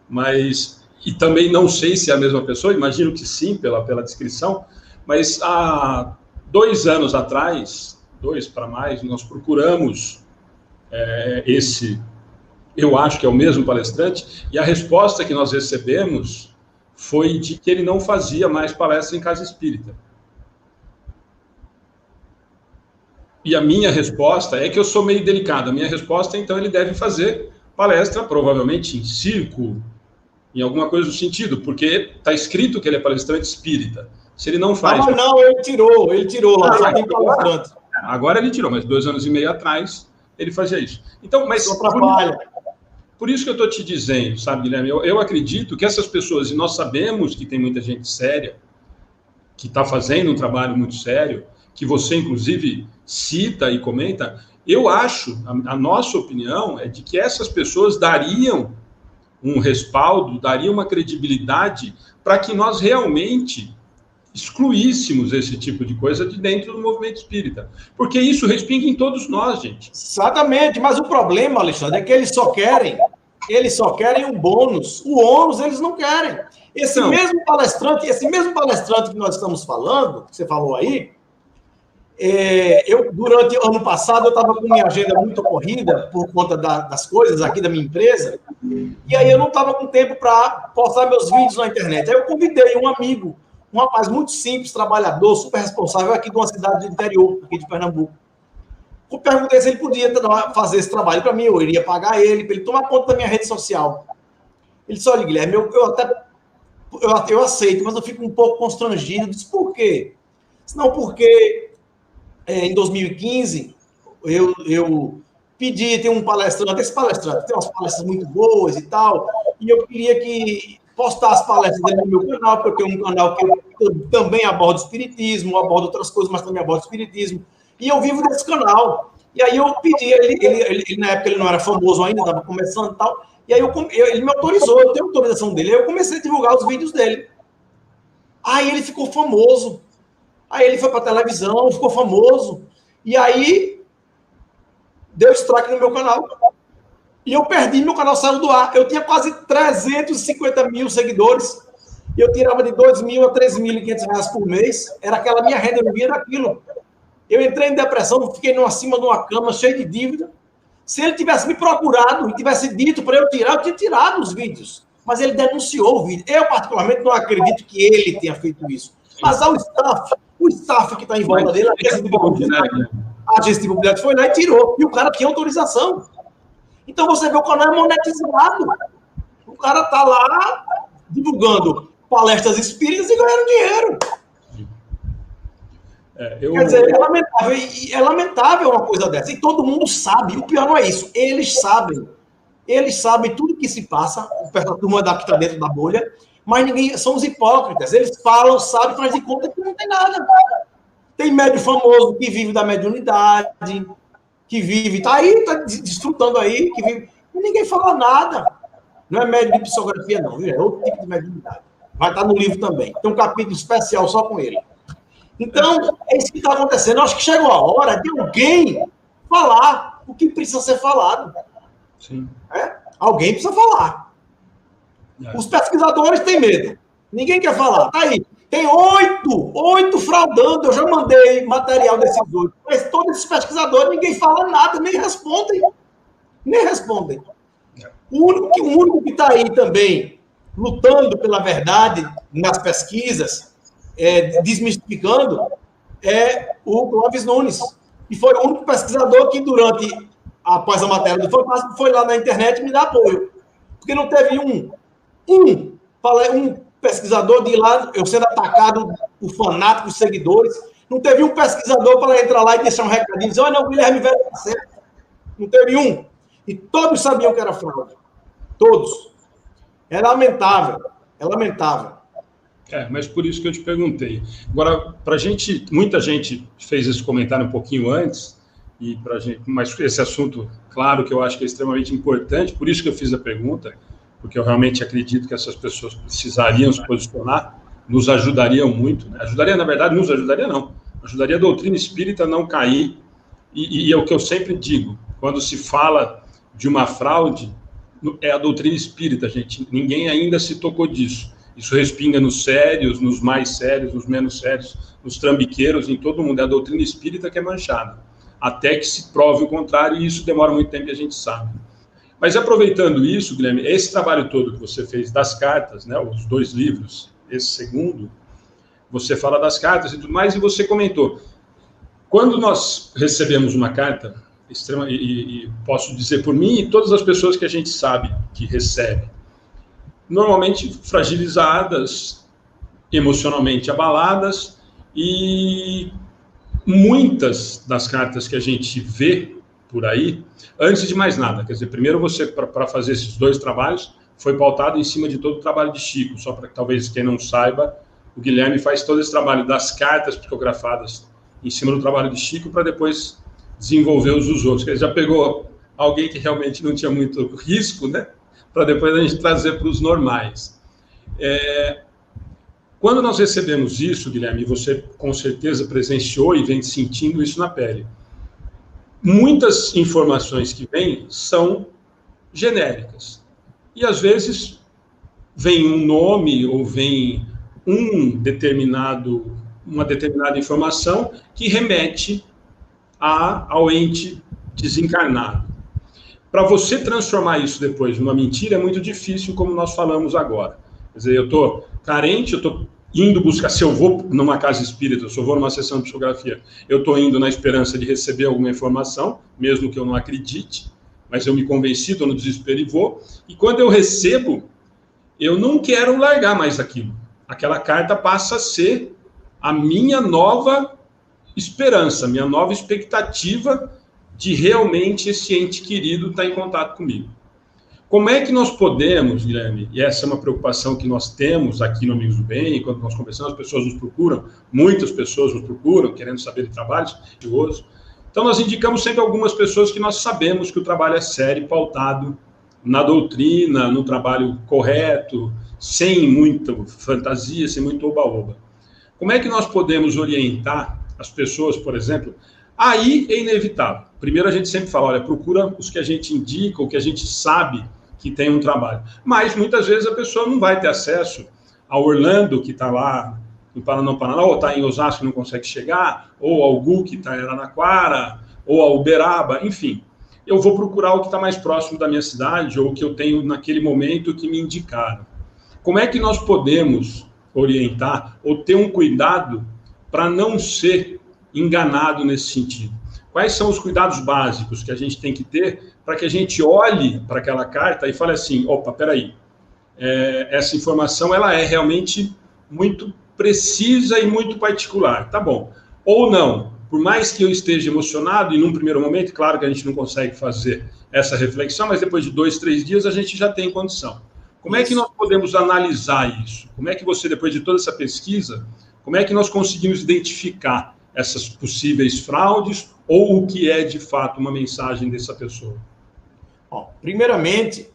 mas... E também não sei se é a mesma pessoa, imagino que sim, pela descrição, mas há 2 anos atrás, 2 para mais, nós procuramos eu acho que é o mesmo palestrante, e a resposta que nós recebemos foi de que ele não fazia mais palestra em casa espírita. E a minha resposta é que eu sou meio delicado. A minha resposta, então, ele deve fazer palestra, provavelmente em circo, em alguma coisa do sentido, porque está escrito que ele é palestrante espírita. Se ele não faz... Não, ele tirou lá, só tem palestrante. Agora ele tirou, mas 2 anos e meio atrás ele fazia isso. Então, mas por isso que eu estou te dizendo, sabe, Guilherme, eu acredito que essas pessoas, e nós sabemos que tem muita gente séria, que está fazendo um trabalho muito sério, que você, inclusive, cita e comenta, eu acho, a nossa opinião é de que essas pessoas dariam um respaldo, daria uma credibilidade para que nós realmente excluíssemos esse tipo de coisa de dentro do movimento espírita. Porque isso respinga em todos nós, gente. Exatamente, mas o problema, Alexandre, é que eles só querem o bônus. O ônus eles não querem. Esse mesmo palestrante que nós estamos falando, que você falou aí, durante o ano passado, eu estava com minha agenda muito corrida por conta das coisas aqui da minha empresa, e aí eu não estava com tempo para postar meus vídeos na internet. Aí eu convidei um amigo, um rapaz muito simples, trabalhador, super responsável, aqui de uma cidade do interior, aqui de Pernambuco. Eu perguntei se ele podia fazer esse trabalho para mim, eu iria pagar ele, para ele tomar conta da minha rede social. Ele disse: olha, Guilherme, eu aceito, mas eu fico um pouco constrangido. Eu disse: por quê? Não, porque em 2015 eu pedi, tem um palestrante, esse palestrante tem umas palestras muito boas e tal, e eu queria que postasse as palestras dele no meu canal, porque eu tenho um canal que eu também abordo espiritismo, abordo outras coisas, mas também abordo espiritismo, e eu vivo desse canal. E aí eu pedi, ele na época ele não era famoso ainda, estava começando e tal, e aí ele me autorizou, eu tenho autorização dele, aí eu comecei a divulgar os vídeos dele. Aí ele ficou famoso, aí ele foi para a televisão, ficou famoso, e aí deu strike no meu canal, e eu perdi, meu canal saiu do ar. Eu tinha quase 350 mil seguidores, e eu tirava de 2.000 a 3.500 reais por mês, era aquela minha renda, eu vivia daquilo. Eu entrei em depressão, fiquei acima de uma cama, cheio de dívida. Se ele tivesse me procurado e tivesse dito para eu tirar, eu tinha tirado os vídeos. Mas ele denunciou o vídeo. Eu, particularmente, não acredito que ele tenha feito isso. Mas ao o staff que está em volta dele, a agência de publicidade foi lá e tirou. E o cara tinha autorização. Então, você vê, o canal é monetizado. O cara está lá divulgando palestras espíritas e ganhando dinheiro. Quer dizer, é lamentável uma coisa dessa. E todo mundo sabe. O pior não é isso. Eles sabem tudo que se passa, a turma que está dentro da bolha, mas ninguém, são os hipócritas. Eles falam, sabem, faz de conta que não tem nada. Tem médium famoso que vive da mediunidade, que vive, está aí, está desfrutando aí, que vive, e ninguém fala nada. Não é médium de psicografia, não, viu? É outro tipo de mediunidade. Vai estar no livro também. Tem um capítulo especial só com ele. Então, é isso que está acontecendo. Eu acho que chegou a hora de alguém falar o que precisa ser falado. Sim. Alguém precisa falar. Os pesquisadores têm medo. Ninguém quer falar. Tá aí. Tem 8 fraudando. Eu já mandei material desses 8. Mas todos esses pesquisadores, ninguém fala nada, nem respondem. O único que está aí também lutando pela verdade nas pesquisas, desmistificando, é o Clóvis Nunes, que foi o único pesquisador que, após a matéria do Fantástico, foi lá na internet me dar apoio. Porque não teve um pesquisador de ir lá, eu sendo atacado por fanáticos, seguidores, não teve um pesquisador para entrar lá e deixar um recadinho, dizer: olha, o Guilherme Velho está certo. Não teve um. E todos sabiam que era fraude. Todos. É lamentável. É lamentável. Mas por isso que eu te perguntei. Agora, muita gente fez esse comentário um pouquinho antes, mas esse assunto, claro que eu acho que é extremamente importante, por isso que eu fiz a pergunta, porque eu realmente acredito que essas pessoas precisariam se posicionar, nos ajudariam muito, né? Ajudaria, na verdade, nos ajudaria não, ajudaria a doutrina espírita a não cair, e é o que eu sempre digo, quando se fala de uma fraude, é a doutrina espírita, gente, ninguém ainda se tocou disso. Isso respinga nos sérios, nos mais sérios, nos menos sérios, nos trambiqueiros, em todo mundo. É a doutrina espírita que é manchada. Até que se prove o contrário, e isso demora muito tempo e a gente sabe. Mas aproveitando isso, Guilherme, esse trabalho todo que você fez das cartas, né, os 2 livros, esse segundo, você fala das cartas e tudo mais, e você comentou. Quando nós recebemos uma carta, e posso dizer por mim e todas as pessoas que a gente sabe que recebe, normalmente fragilizadas, emocionalmente abaladas, e muitas das cartas que a gente vê por aí, antes de mais nada, quer dizer, primeiro você, para fazer esses 2 trabalhos, foi pautado em cima de todo o trabalho de Chico, só para que talvez quem não saiba, o Guilherme faz todo esse trabalho das cartas psicografadas em cima do trabalho de Chico, para depois desenvolver os outros, ele já pegou alguém que realmente não tinha muito risco, né? Para depois a gente trazer para os normais. Quando nós recebemos isso, Guilherme, e você com certeza presenciou e vem sentindo isso na pele, muitas informações que vêm são genéricas. E às vezes vem um nome ou vem uma determinada informação que remete ao ente desencarnado. Para você transformar isso depois numa mentira é muito difícil, como nós falamos agora. Quer dizer, eu estou carente, eu estou indo buscar, se eu vou numa casa espírita, se eu vou numa sessão de psicografia, eu estou indo na esperança de receber alguma informação, mesmo que eu não acredite, mas eu me convenci, estou no desespero e vou. E quando eu recebo, eu não quero largar mais aquilo. Aquela carta passa a ser a minha nova esperança, minha nova expectativa de realmente esse ente querido estar em contato comigo. Como é que nós podemos, Guilherme, e essa é uma preocupação que nós temos aqui no Amigos do Bem, quando nós conversamos, as pessoas nos procuram, muitas pessoas nos procuram, querendo saber de trabalhos, então nós indicamos sempre algumas pessoas que nós sabemos que o trabalho é sério, pautado na doutrina, no trabalho correto, sem muita fantasia, sem muito oba-oba. Como é que nós podemos orientar as pessoas, por exemplo? Aí é inevitável. Primeiro a gente sempre fala, olha, procura os que a gente indica, o que a gente sabe que tem um trabalho. Mas muitas vezes a pessoa não vai ter acesso ao Orlando, que está lá em Paraná, ou está em Osasco e não consegue chegar, ou ao Gu, que está em Araraquara, ou ao Uberaba, enfim. Eu vou procurar o que está mais próximo da minha cidade, ou o que eu tenho naquele momento que me indicaram. Como é que nós podemos orientar ou ter um cuidado para não ser enganado nesse sentido? Quais são os cuidados básicos que a gente tem que ter para que a gente olhe para aquela carta e fale assim, opa, peraí, essa informação ela é realmente muito precisa e muito particular, tá bom. Ou não, por mais que eu esteja emocionado, e num primeiro momento, claro que a gente não consegue fazer essa reflexão, mas depois de 2, 3 dias a gente já tem condição. Como é que nós podemos analisar isso? Como é que você, depois de toda essa pesquisa, como é que nós conseguimos identificar essas possíveis fraudes ou o que é, de fato, uma mensagem dessa pessoa? Bom, primeiramente,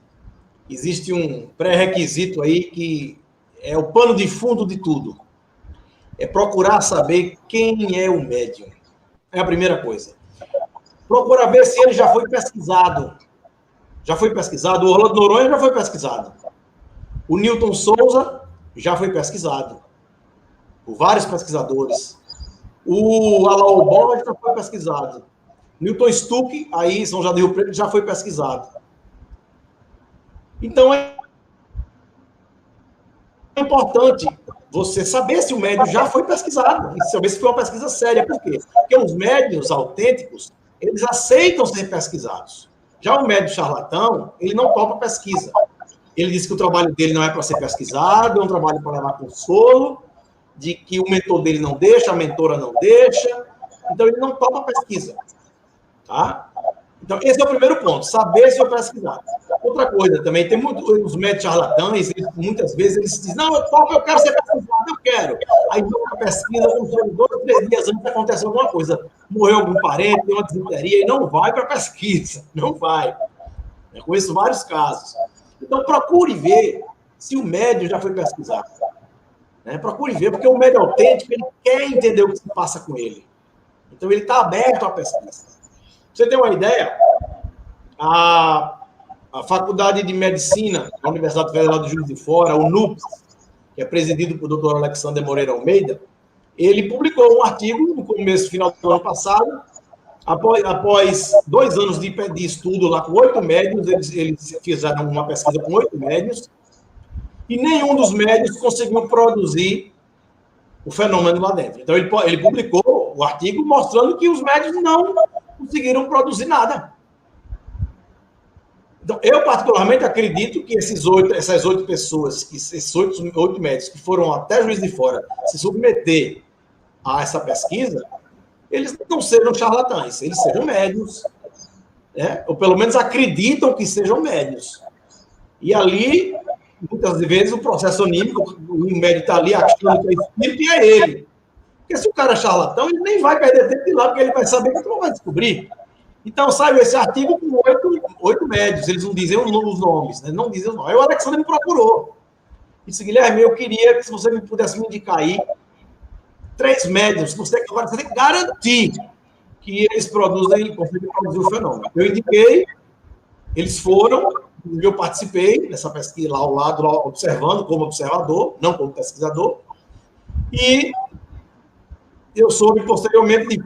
existe um pré-requisito aí que é o pano de fundo de tudo. É procurar saber quem é o médium. É a primeira coisa. Procurar ver se ele já foi pesquisado. Já foi pesquisado. O Orlando Noronha já foi pesquisado. O Newton Souza já foi pesquisado. Por vários pesquisadores. O Alain Borges já foi pesquisado. Newton Stuck, aí, São João do Rio Preto, já foi pesquisado. Então, é importante você saber se o médium já foi pesquisado, e saber se foi uma pesquisa séria. Por quê? Porque os médiuns autênticos, eles aceitam ser pesquisados. Já o médium charlatão, ele não topa pesquisa. Ele diz que o trabalho dele não é para ser pesquisado, é um trabalho para levar consolo, de que o mentor dele não deixa, a mentora não deixa, então ele não topa pesquisa. Tá? Então, esse é o primeiro ponto, saber se vai pesquisar. Outra coisa também, tem os médicos charlatães, muitas vezes eles dizem, não, eu quero ser pesquisado, eu quero. Aí vão para a pesquisa, quando chega 2, 3 dias antes, acontece alguma coisa, morreu algum parente, tem uma desinteria, e não vai para a pesquisa, não vai. Eu conheço vários casos. Então, procure ver se o médium já foi pesquisado. Procure ver, porque o médium autêntico, ele quer entender o que se passa com ele. Então, ele está aberto à pesquisa. Pra você ter uma ideia, a Faculdade de Medicina da Universidade Federal de Juiz de Fora, o NUPS, que é presidido por Dr. Alexander Moreira Almeida, ele publicou um artigo no final do ano passado, após 2 anos de estudo lá com 8 médios, eles fizeram uma pesquisa com 8 médios, e nenhum dos médios conseguiu produzir o fenômeno lá dentro. Então, ele publicou o artigo mostrando que os médios não conseguiram produzir nada. Então, eu particularmente acredito que essas 8 pessoas, esses 8 médicos que foram até Juiz de Fora se submeter a essa pesquisa, eles não sejam charlatães, eles sejam médios, ou pelo menos acreditam que sejam médios. E ali, muitas vezes, o processo anímico, o médico está ali achando que é espírito e é ele. Porque se o cara é charlatão, ele nem vai perder tempo de ir lá, porque ele vai saber que tu não vai descobrir. Então, saiu esse artigo com 8 médios, eles não dizem os nomes, né? Não dizem os nomes. Aí o Alexandre me procurou. Disse, Guilherme, eu queria que se você me pudesse me indicar aí 3 médios, agora você tem que garantir que eles conseguem produzir o fenômeno. Eu indiquei, eles foram, eu participei dessa pesquisa lá ao lado, lá, observando como observador, não como pesquisador, e eu soube posteriormente de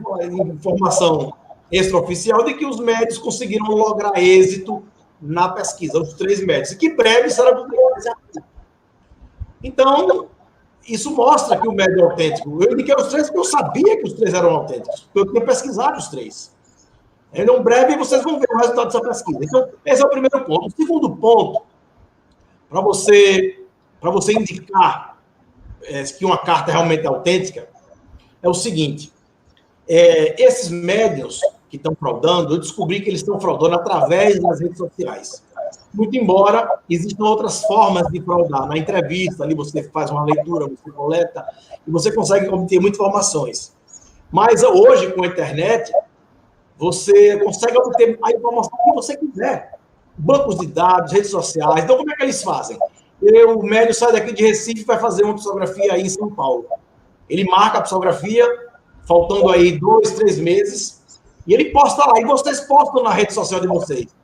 informação extraoficial de que os médios conseguiram lograr êxito na pesquisa, os 3 médios, e que breve será publicado esse artigo. Então, isso mostra que o médium é autêntico. Eu indiquei os 3 porque eu sabia que os 3 eram autênticos, porque eu tinha pesquisado os 3. Então, breve, vocês vão ver o resultado dessa pesquisa. Então, esse é o primeiro ponto. O segundo ponto, para você indicar que uma carta realmente é autêntica, é o seguinte, esses médiuns que estão fraudando, eu descobri que eles estão fraudando através das redes sociais. Muito embora existam outras formas de fraudar. Na entrevista, ali você faz uma leitura, você coleta, e você consegue obter muitas informações. Mas hoje, com a internet, você consegue obter a informação que você quiser. Bancos de dados, redes sociais. Então, como é que eles fazem? O médium sai daqui de Recife e vai fazer uma psicografia aí em São Paulo. Ele marca a psicografia, faltando aí 2, 3 meses, e ele posta lá, e vocês postam na rede social de vocês.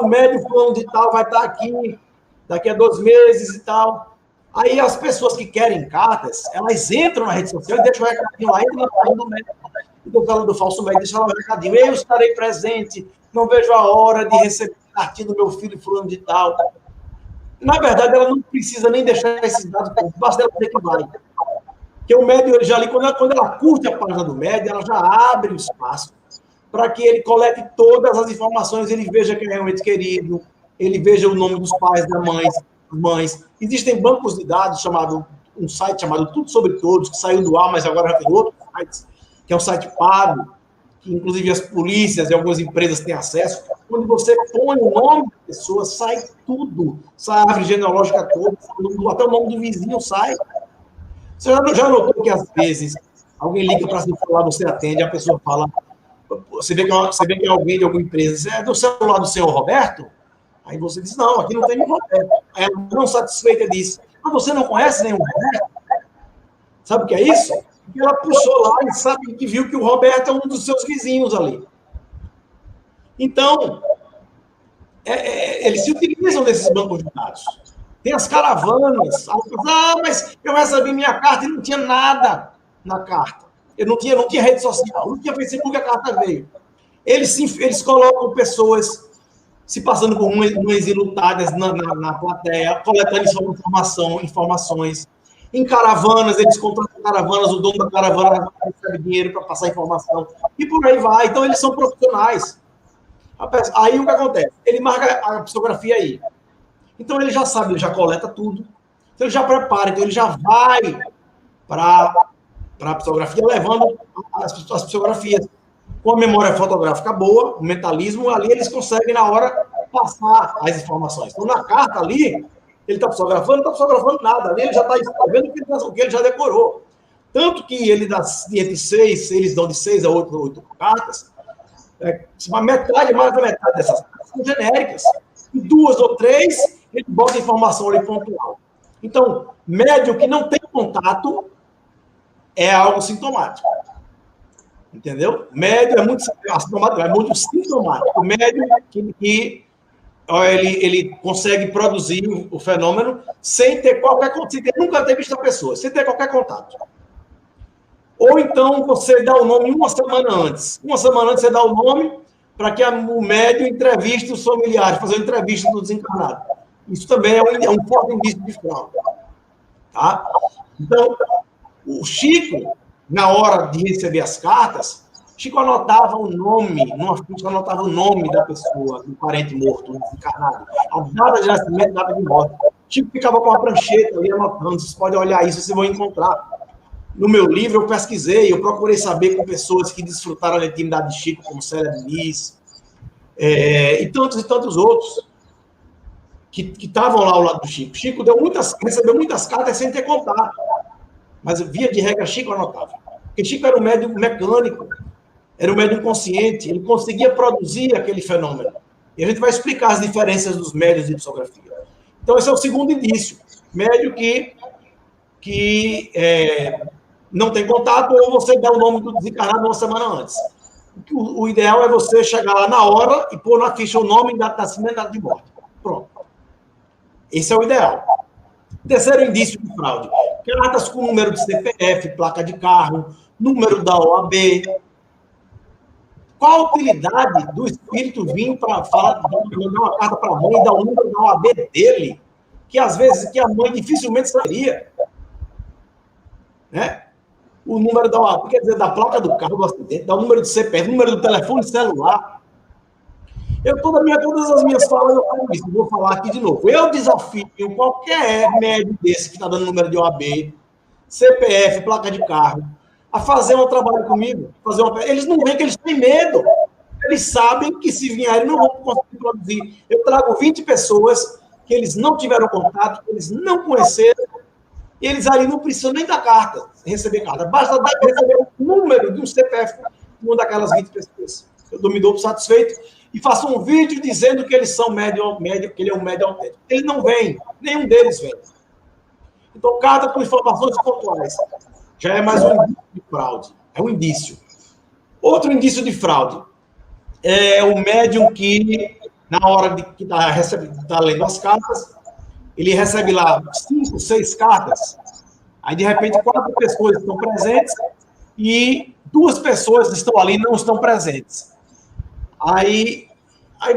O médium fulano de tal vai estar aqui daqui a 2 meses e tal. Aí as pessoas que querem cartas, elas entram na rede social e deixam o recadinho lá, entra na página do médium. Estou falando do falso médico, deixa lá o recadinho. Eu estarei presente, não vejo a hora de receber a cartinha do meu filho fulano de tal. Na verdade, ela não precisa nem deixar esses dados, basta ela dizer que vai. Porque o médium, ele já ali, quando ela curte a página do médium, ela já abre o espaço para que ele colete todas as informações, ele veja quem é realmente querido, ele veja o nome dos pais, das mães. Existem bancos de dados, um site chamado Tudo Sobre Todos, que saiu do ar, mas agora já tem outro site, que é um site pago, que inclusive as polícias e algumas empresas têm acesso. Quando você põe o nome da pessoa, sai tudo. Sai a árvore genealógica toda, até o nome do vizinho sai. Você já notou que, às vezes, alguém liga para seu celular, você atende, a pessoa fala... Você vê que é alguém de alguma empresa, é do celular do senhor Roberto? Aí você diz, não, aqui não tem nenhum Roberto. Aí ela, não satisfeita, diz, mas você não conhece nenhum Roberto? Sabe o que é isso? Porque ela puxou lá e sabe que viu que o Roberto é um dos seus vizinhos ali. Então, eles se utilizam desses bancos de dados. Tem as caravanas. Mas eu recebi minha carta e não tinha nada na carta. Eu não tinha rede social, não tinha Facebook, a carta veio. Eles colocam pessoas se passando por umas ilutadas na plateia, coletando informações. Em caravanas, eles contratam caravanas, o dono da caravana recebe dinheiro para passar informação. E por aí vai. Então, eles são profissionais. Aí, o que acontece? Ele marca a psicografia aí. Então, ele já sabe, ele já coleta tudo. Então, ele já prepara. Então, ele já vai para a psicografia, levando as psicografias. com a memória fotográfica boa, o mentalismo, ali eles conseguem, na hora, passar as informações. Então, na carta ali, ele está psicografando, não está psicografando nada. Ali ele já está escrevendo o que ele já decorou. Tanto que ele dá entre 6, eles dão de 6 a 8 cartas, metade, mais da metade dessas cartas são genéricas. E 2 ou 3, ele bota informação ali pontual. Então, médium que não tem contato é algo sintomático. Entendeu? Médium é muito sintomático, é muito sintomático. O médium que ele consegue produzir o fenômeno sem ter qualquer contato, nunca ter visto a pessoa, sem ter qualquer contato. Ou então você dá o nome uma semana antes. Uma semana antes você dá o nome para que o médium entreviste os familiares, fazer uma entrevista do desencarnado. Isso também é um forte indício de fraude. Tá? Então, o Chico, na hora de receber as cartas, Chico anotava o nome, numa ficha anotava o nome da pessoa, do parente morto, desencarnado, a data de nascimento, a data de morte. Chico ficava com uma prancheta ali anotando, vocês podem olhar isso, vocês vão encontrar. No meu livro, eu pesquisei, eu procurei saber com pessoas que desfrutaram da intimidade de Chico, como Célia Diniz, e tantos outros, que estavam lá ao lado do Chico. Chico recebeu muitas cartas sem ter contato, mas via de regra, Chico anotava. Porque Chico era um médium mecânico, era um médium consciente, ele conseguia produzir aquele fenômeno. E a gente vai explicar as diferenças dos médiuns de psicografia. Então, esse é o segundo indício. Médium que não tem contato, ou você dá o nome do desencarnado uma semana antes. O ideal é você chegar lá na hora e pôr na ficha o nome, data de nascimento e data de morte. Pronto. Esse é o ideal. Terceiro indício de fraude. Cartas com número de CPF, placa de carro, número da OAB. Qual a utilidade do espírito vir para falar, mandar uma carta para a mãe e dar o número da OAB dele, que às vezes que a mãe dificilmente saberia? Né? O número da OAB, quer dizer, da placa do carro do acidente, dá o número de CPF, número do telefone celular. Todas as minhas falas eu falo isso, vou falar aqui de novo. Eu desafio qualquer médium desse que está dando número de OAB, CPF, placa de carro, a fazer um trabalho comigo. Eles não veem que eles têm medo. Eles sabem que se vierem não vão conseguir produzir. Eu trago 20 pessoas que eles não tiveram contato, que eles não conheceram, e eles ali não precisam nem da carta, receber carta. Basta receber o número de um CPF de uma daquelas 20 pessoas. Eu me dou satisfeito e faço um vídeo dizendo que eles são médium, que ele é um médium autêntico. Ele não vem, nenhum deles vem. Então, carta com informações pontuais. Já é mais um indício de fraude. É um indício. Outro indício de fraude é o médium que, na hora de que está lendo as cartas, ele recebe lá 5, 6 cartas, aí, de repente, 4 pessoas estão presentes e 2 pessoas estão ali e não estão presentes. Aí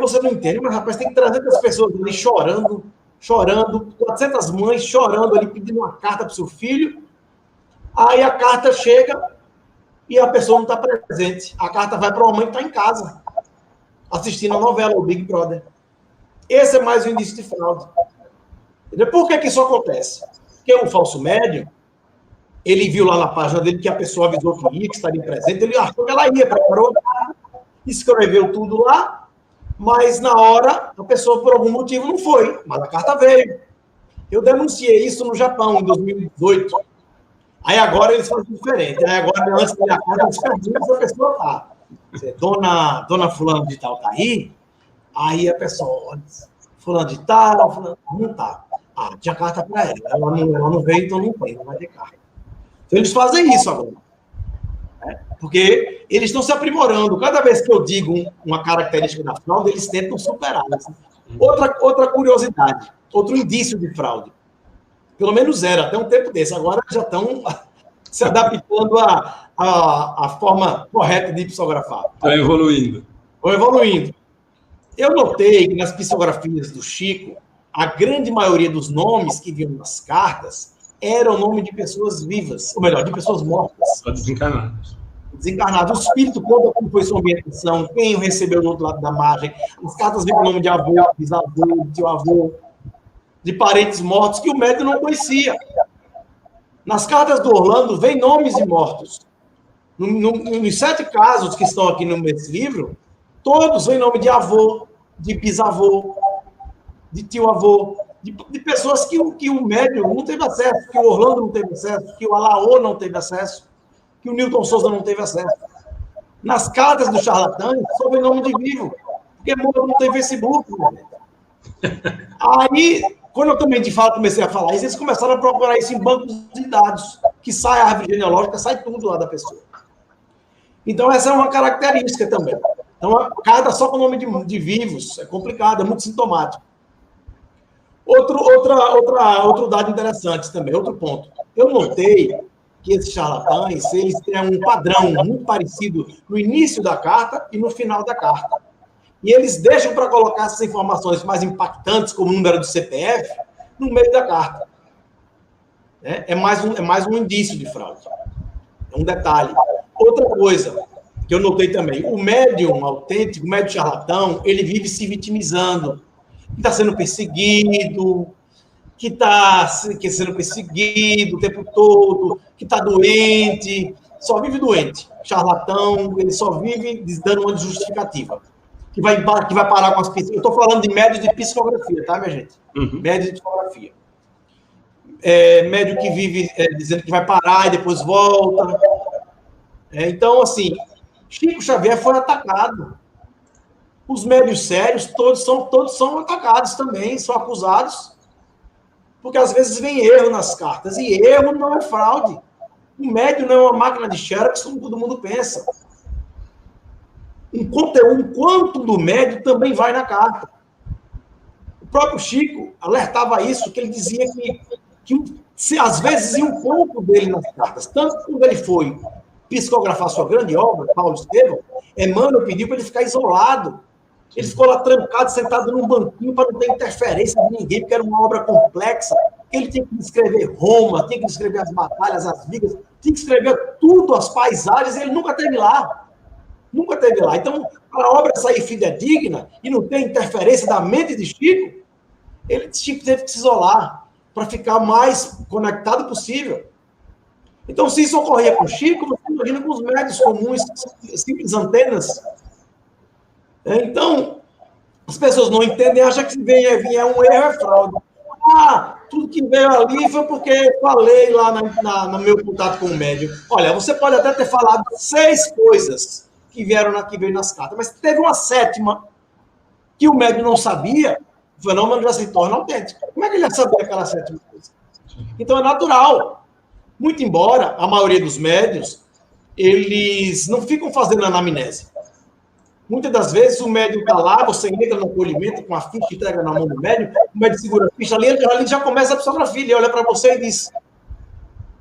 você não entende, mas, rapaz, tem 300 pessoas ali chorando, 400 mães chorando ali, pedindo uma carta para o seu filho. Aí a carta chega e a pessoa não está presente. A carta vai para uma mãe que está em casa, assistindo a novela, o Big Brother. Esse é mais um indício de fraude. Por que isso acontece? Porque o falso médium, ele viu lá na página dele que a pessoa avisou que ia, que estaria presente, ele achou que ela ia, preparou, escreveu tudo lá, mas na hora a pessoa, por algum motivo, não foi, mas a carta veio. Eu denunciei isso no Japão, em 2018. Aí agora eles fazem diferente. Aí agora, antes de ir a carta, eles perguntam se a pessoa tá. Dona fulano de tal tá aí? Aí a pessoa, fulano de tal, fulano não tá. Ah, tinha carta para ela. Ela não veio, então não tem, não vai ter carta. Então eles fazem isso agora. Porque eles estão se aprimorando. Cada vez que eu digo uma característica da fraude, eles tentam superar. Assim. Outra curiosidade, outro indício de fraude. Pelo menos era, até um tempo desse. Agora já estão se adaptando à forma correta de psicografar. Está evoluindo. Estão evoluindo. Eu notei que nas psicografias do Chico, a grande maioria dos nomes que vinham nas cartas eram o nome de pessoas vivas, ou melhor, de pessoas mortas. Desencarnadas. Desencarnados. O espírito conta como foi sua ambientação, quem o recebeu do outro lado da margem. As cartas vêm com o nome de avô, bisavô, tio-avô, de parentes mortos que o médium não conhecia. Nas cartas do Orlando, vem nomes de mortos. Nos 7 casos que estão aqui nesse livro, todos vêm em nome de avô, de bisavô, de tio-avô, de pessoas que o médium não teve acesso, que o Orlando não teve acesso, que o Alaô não teve acesso, que o Newton Souza não teve acesso. Nas cartas dos charlatães, só vem nome de vivo, porque morto não tem Facebook. Aí, quando eu também comecei a falar isso, eles começaram a procurar isso em bancos de dados, que sai a árvore genealógica, sai tudo lá da pessoa. Então, essa é uma característica também. Então, a carta só com o nome de vivos é complicado, é muito sintomático. Outro dado interessante também, outro ponto. Eu notei que esses charlatães, eles têm um padrão muito parecido no início da carta e no final da carta. E eles deixam para colocar essas informações mais impactantes, como o número do CPF, no meio da carta. É mais um indício de fraude. É um detalhe. Outra coisa que eu notei também, o médium autêntico, o médium charlatão, ele vive se vitimizando. Que está sendo perseguido, que está sendo perseguido o tempo todo, que está doente, só vive doente. Charlatão, ele só vive dando uma justificativa. Que vai parar com as pesquisas. Eu estou falando de médios de psicografia, tá, minha gente? Uhum. Médios de psicografia. Médio que vive dizendo que vai parar e depois volta. Então, assim, Chico Xavier foi atacado. Os médios sérios, todos são atacados também, são acusados, porque às vezes vem erro nas cartas, e erro não é fraude. O médio não é uma máquina de xerox, como todo mundo pensa. Um quanto do médio também vai na carta. O próprio Chico alertava isso, que ele dizia que às vezes ia um ponto dele nas cartas, tanto que quando ele foi psicografar sua grande obra, Paulo Estevão, Emmanuel pediu para ele ficar isolado. Ele ficou lá trancado, sentado num banquinho para não ter interferência de ninguém, porque era uma obra complexa. Ele tinha que descrever Roma, tinha que descrever as batalhas, as vigas, tinha que escrever tudo, as paisagens, e ele nunca teve lá. Nunca teve lá. Então, para a obra sair fidedigna e não ter interferência da mente de Chico, Chico teve que se isolar para ficar mais conectado possível. Então, se isso ocorria com Chico, você imagina com os médios comuns, simples antenas. Então, as pessoas não entendem, acham que se vier um erro é fraude. Tudo que veio ali foi porque eu falei lá no meu contato com o médium. Olha, você pode até ter falado 6 coisas que veio nas cartas, mas teve uma 7ª que o médium não sabia, o fenômeno já se torna autêntico. Como é que ele ia saber aquela 7ª coisa? Então, é natural. Muito embora a maioria dos médios, eles não ficam fazendo anamnese. Muitas das vezes o médium está lá, você entra no acolhimento com a ficha, entrega na mão do médium, o médium segura a ficha ali, ele já começa a psicografia, ele olha para você e diz: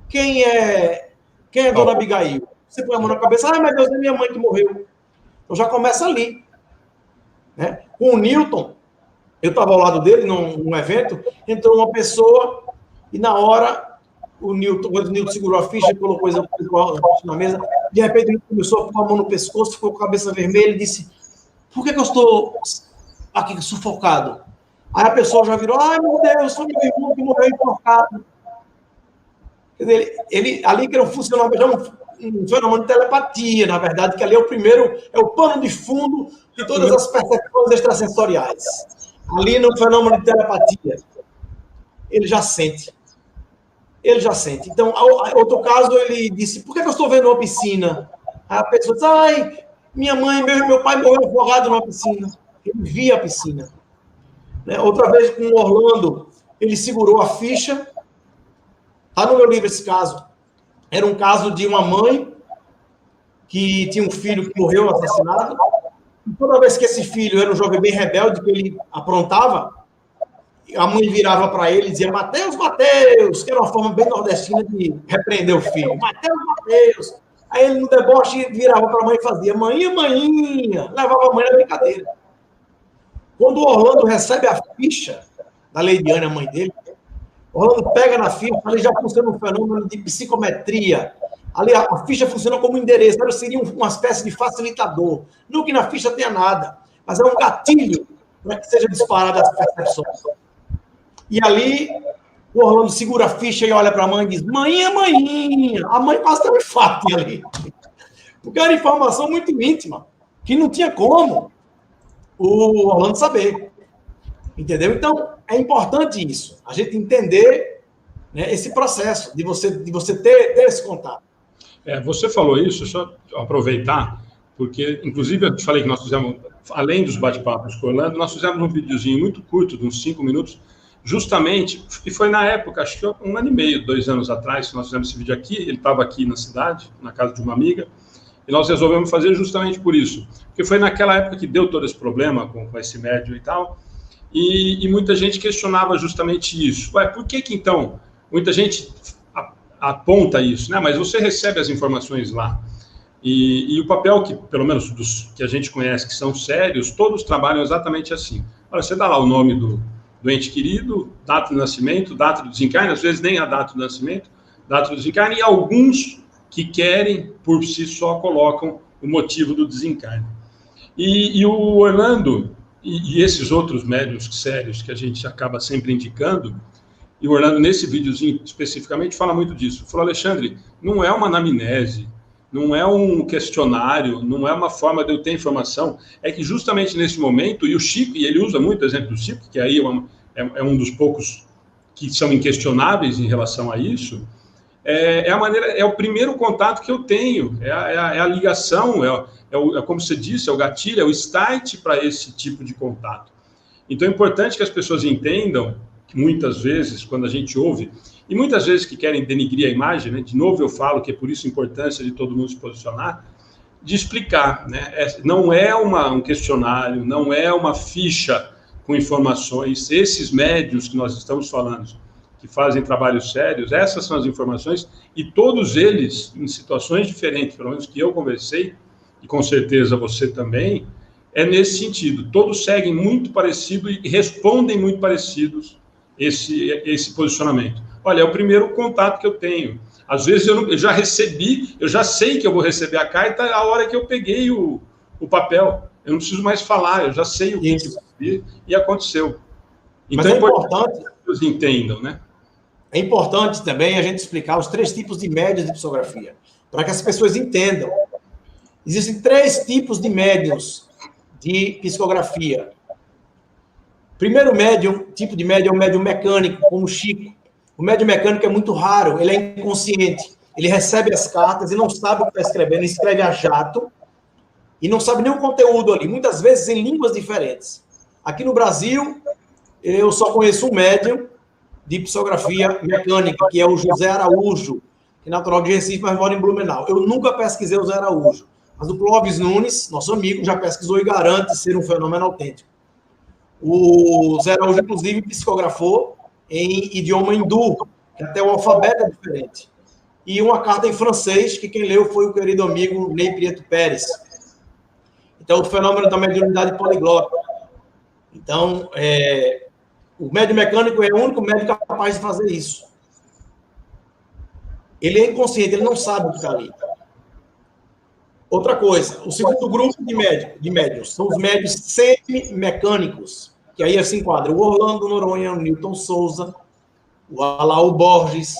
quem é Dona Abigail? Você põe a mão na cabeça, meu Deus, é minha mãe que morreu. Então já começa ali. Com o Newton, eu estava ao lado dele num evento, entrou uma pessoa e na hora, quando o Newton segurou a ficha, colocou a ficha na mesa, de repente ele começou a pôr a mão no pescoço, ficou com a cabeça vermelha e disse: por que eu estou aqui sufocado? Aí a pessoa já virou: ai meu Deus, foi meu irmão que morreu enforcado. Quer dizer, ali que não funcionava, já um fenômeno de telepatia, na verdade, que ali é o pano de fundo de todas as percepções extrasensoriais. Ali no fenômeno de telepatia, ele já sente. Então, outro caso, ele disse: por que eu estou vendo uma piscina? Aí a pessoa diz: ai, minha mãe, meu pai morreu afogado numa piscina. Ele via a piscina. Outra vez, com o Orlando, ele segurou a ficha. Está no meu livro esse caso. Era um caso de uma mãe que tinha um filho que morreu assassinado. E toda vez que esse filho era um jovem bem rebelde, que ele aprontava, a mãe virava para ele e dizia: Mateus, Mateus, que era uma forma bem nordestina de repreender o filho. Mateus, Mateus. Aí ele, no deboche, virava para a mãe e fazia: maninha, maninha. Levava a mãe na brincadeira. Quando o Orlando recebe a ficha da Leidiane, a mãe dele, o Orlando pega na ficha, ali já funciona um fenômeno de psicometria. Ali a ficha funciona como endereço, ela seria uma espécie de facilitador. Não que na ficha tenha nada, mas é um gatilho para que seja disparada as percepções. E ali, o Orlando segura a ficha e olha para a mãe e diz: maninha, maninha. A mãe quase tem um infarto ali. Porque era informação muito íntima, que não tinha como o Orlando saber. Entendeu? Então, é importante isso, a gente entender, né, esse processo de você ter esse contato. Você falou isso, só aproveitar, porque, inclusive, eu te falei que nós fizemos, além dos bate-papos com o Orlando, nós fizemos um videozinho muito curto, de uns 5 minutos, justamente, e foi na época, acho que 1 ano e meio, 2 anos atrás, que nós fizemos esse vídeo aqui, ele estava aqui na cidade, na casa de uma amiga, e nós resolvemos fazer justamente por isso, porque foi naquela época que deu todo esse problema com esse médium e tal, e muita gente questionava justamente isso. Por que então, muita gente aponta isso, né? Mas você recebe as informações lá. E o papel que, pelo menos dos que a gente conhece, que são sérios, todos trabalham exatamente assim. Olha, você dá lá o nome do ente querido, data de nascimento, data do desencarne, às vezes nem a data do nascimento, data do desencarne, e alguns que querem, por si só, colocam o motivo do desencarne. E o Orlando, e esses outros médiuns sérios que a gente acaba sempre indicando, e o Orlando, nesse videozinho especificamente, fala muito disso. Falou, Alexandre, não é uma anamnese, não é um questionário, não é uma forma de eu ter informação, é que justamente nesse momento, e o Chico, e ele usa muito o exemplo do Chico, que aí é um dos poucos que são inquestionáveis em relação a isso, é o primeiro contato que eu tenho, é a ligação, como você disse, é o gatilho, é o start para esse tipo de contato. Então é importante que as pessoas entendam que muitas vezes, quando a gente ouve, e muitas vezes que querem denigrir a imagem, né, de novo eu falo que é por isso a importância de todo mundo se posicionar, de explicar, né, não é um questionário, não é uma ficha com informações, esses médios que nós estamos falando, que fazem trabalhos sérios, essas são as informações, e todos eles, em situações diferentes, pelo menos que eu conversei, e com certeza você também, é nesse sentido, todos seguem muito parecido e respondem muito parecidos esse posicionamento. Olha, é o primeiro contato que eu tenho. Às vezes eu já recebi, eu já sei que eu vou receber a carta a hora que eu peguei o papel. Eu não preciso mais falar, eu já sei o que recebi e aconteceu. Então é importante que as pessoas entendam, né? É importante também a gente explicar os 3 tipos de médios de psicografia, para que as pessoas entendam. Existem 3 tipos de médios de psicografia. Primeiro tipo de médium é o médium mecânico, como o Chico. O médium mecânico é muito raro, ele é inconsciente. Ele recebe as cartas e não sabe o que está escrevendo, escreve a jato e não sabe nem o conteúdo ali, muitas vezes em línguas diferentes. Aqui no Brasil, eu só conheço um médium de psicografia mecânica, que é o José Araújo, que é natural de Recife, mas mora em Blumenau. Eu nunca pesquisei o José Araújo, mas o Clóvis Nunes, nosso amigo, já pesquisou e garante ser um fenômeno autêntico. O José Araújo, inclusive, psicografou em idioma hindu, que até o alfabeto é diferente. E uma carta em francês, que quem leu foi o querido amigo Ney Prieto Pérez. Então, o fenômeno da mediunidade poliglota. Então, o médium mecânico é o único médium capaz de fazer isso. Ele é inconsciente, ele não sabe o que está ali. Outra coisa, o segundo grupo de médiuns são os médiuns semi-mecânicos, que aí se enquadra o Orlando Noronha, o Newton Souza, o Alaú Borges,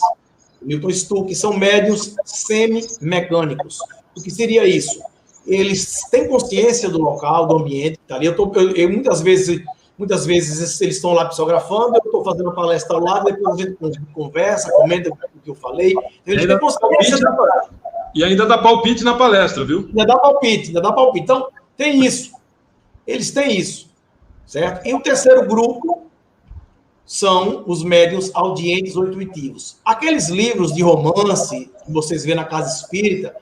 o Newton Stuck, são médiuns semi-mecânicos. O que seria isso? Eles têm consciência do local, do ambiente que está ali. Eu muitas vezes eles estão lá psicografando, eu estou fazendo uma palestra ao lado, depois a gente conversa, comenta o que eu falei. Eles têm consciência da palestra. E ainda dá palpite na palestra, viu? Ainda dá palpite. Então, tem isso. Eles têm isso, certo? E o terceiro grupo são os médiuns audientes ou intuitivos. Aqueles livros de romance que vocês vêem na Casa Espírita,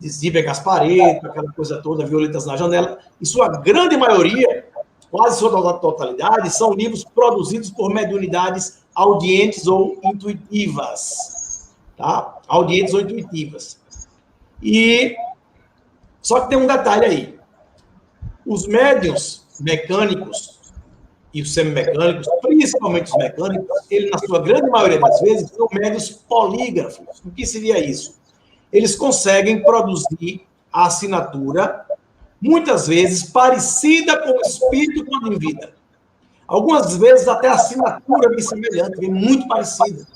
de Zíbia Gasparetto, aquela coisa toda, Violetas na Janela, em sua grande maioria, quase sua totalidade, são livros produzidos por mediunidades audientes ou intuitivas. Tá? Audientes ou intuitivas. Só que tem um detalhe aí. Os médiuns mecânicos e os semimecânicos, principalmente os mecânicos, eles, na sua grande maioria das vezes, são médiuns polígrafos. O que seria isso? Eles conseguem produzir a assinatura, muitas vezes, parecida com o espírito quando em vida. Algumas vezes, até a assinatura vem semelhante, vem muito parecida.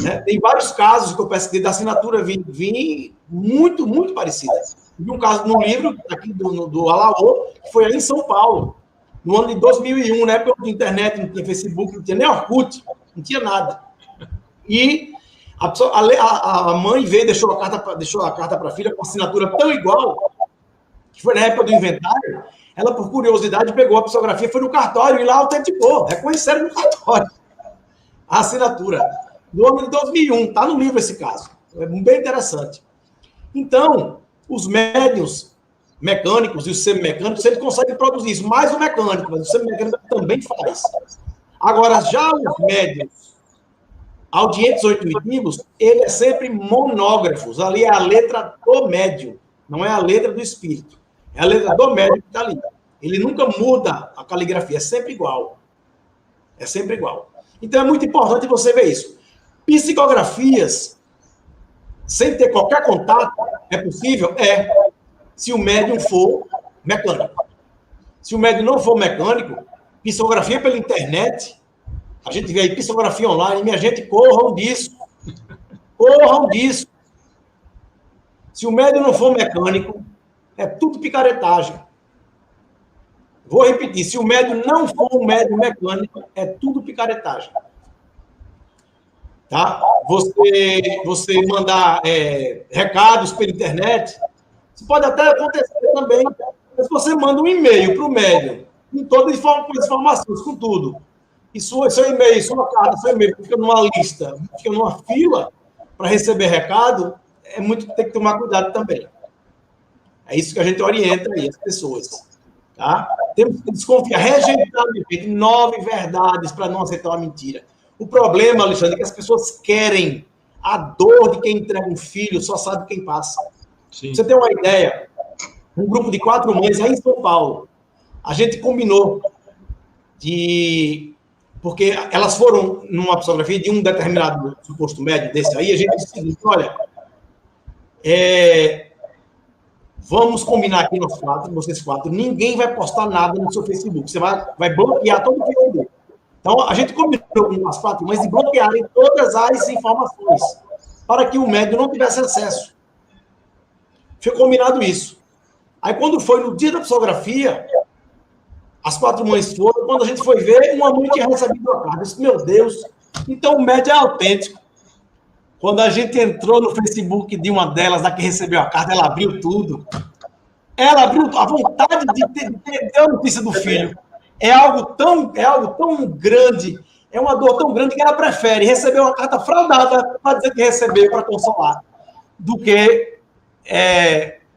Né? Tem vários casos que eu pesquisei da assinatura vir muito, muito parecida. Vi um caso no livro aqui do Alaô, que foi aí em São Paulo, no ano de 2001, na época de internet, não tinha Facebook, não tinha nem Orkut, não tinha nada. E a mãe veio e deixou a carta para a filha com assinatura tão igual, que foi na época do inventário. Ela, por curiosidade, pegou a psicografia, foi no cartório e lá autenticou, reconheceram no cartório a assinatura. Do ano de 2001, está no livro esse caso. É bem interessante. Então, os médiuns mecânicos e os semimecânicos, eles conseguem produzir isso, mais o mecânico, mas o semimecânico também faz. Agora, já os médiuns audientes ou intuitivos, ele é sempre monógrafos. Ali é a letra do médium, não é a letra do espírito. É a letra do médium que está ali. Ele nunca muda a caligrafia, é sempre igual. É sempre igual. Então, é muito importante você ver isso. Psicografias, sem ter qualquer contato, é possível? É, se o médium for mecânico. Se o médium não for mecânico, psicografia pela internet, a gente vê aí psicografia online, minha gente, corram disso. Corram disso. Se o médium não for mecânico, é tudo picaretagem. Vou repetir, se o médium não for um médium mecânico, é tudo picaretagem. Tá? Você mandar recados pela internet, isso pode até acontecer também, mas você manda um e-mail para o médium, com todas as informações, com tudo. E seu e-mail, sua carta, seu e-mail fica numa lista, fica numa fila para receber recado, tem que tomar cuidado também. É isso que a gente orienta aí as pessoas. Tá? Temos que desconfiar, rejeitar 9 verdades para não aceitar uma mentira. O problema, Alexandre, é que as pessoas querem a dor de quem entrega um filho, só sabe quem passa. Sim. Você tem uma ideia? Um grupo de 4 mães aí em São Paulo. A gente combinou porque elas foram numa psicografia de um determinado suposto médium desse aí, a gente disse o seguinte, olha, vamos combinar aqui nós 4, vocês 4, ninguém vai postar nada no seu Facebook, você vai bloquear todo o Facebook. Então, a gente combinou com as 4 mães de bloquearem todas as informações para que o médium não tivesse acesso. Foi combinado isso. Aí, quando foi no dia da psicografia, as 4 mães foram, quando a gente foi ver, uma mãe tinha recebido a carta. Eu disse, meu Deus, então o médium é autêntico. Quando a gente entrou no Facebook de uma delas, da que recebeu a carta, ela abriu tudo. Ela abriu a vontade de ter a notícia do filho. É algo tão grande, é uma dor tão grande que ela prefere receber uma carta fraudada para dizer que recebeu, para consolar, do que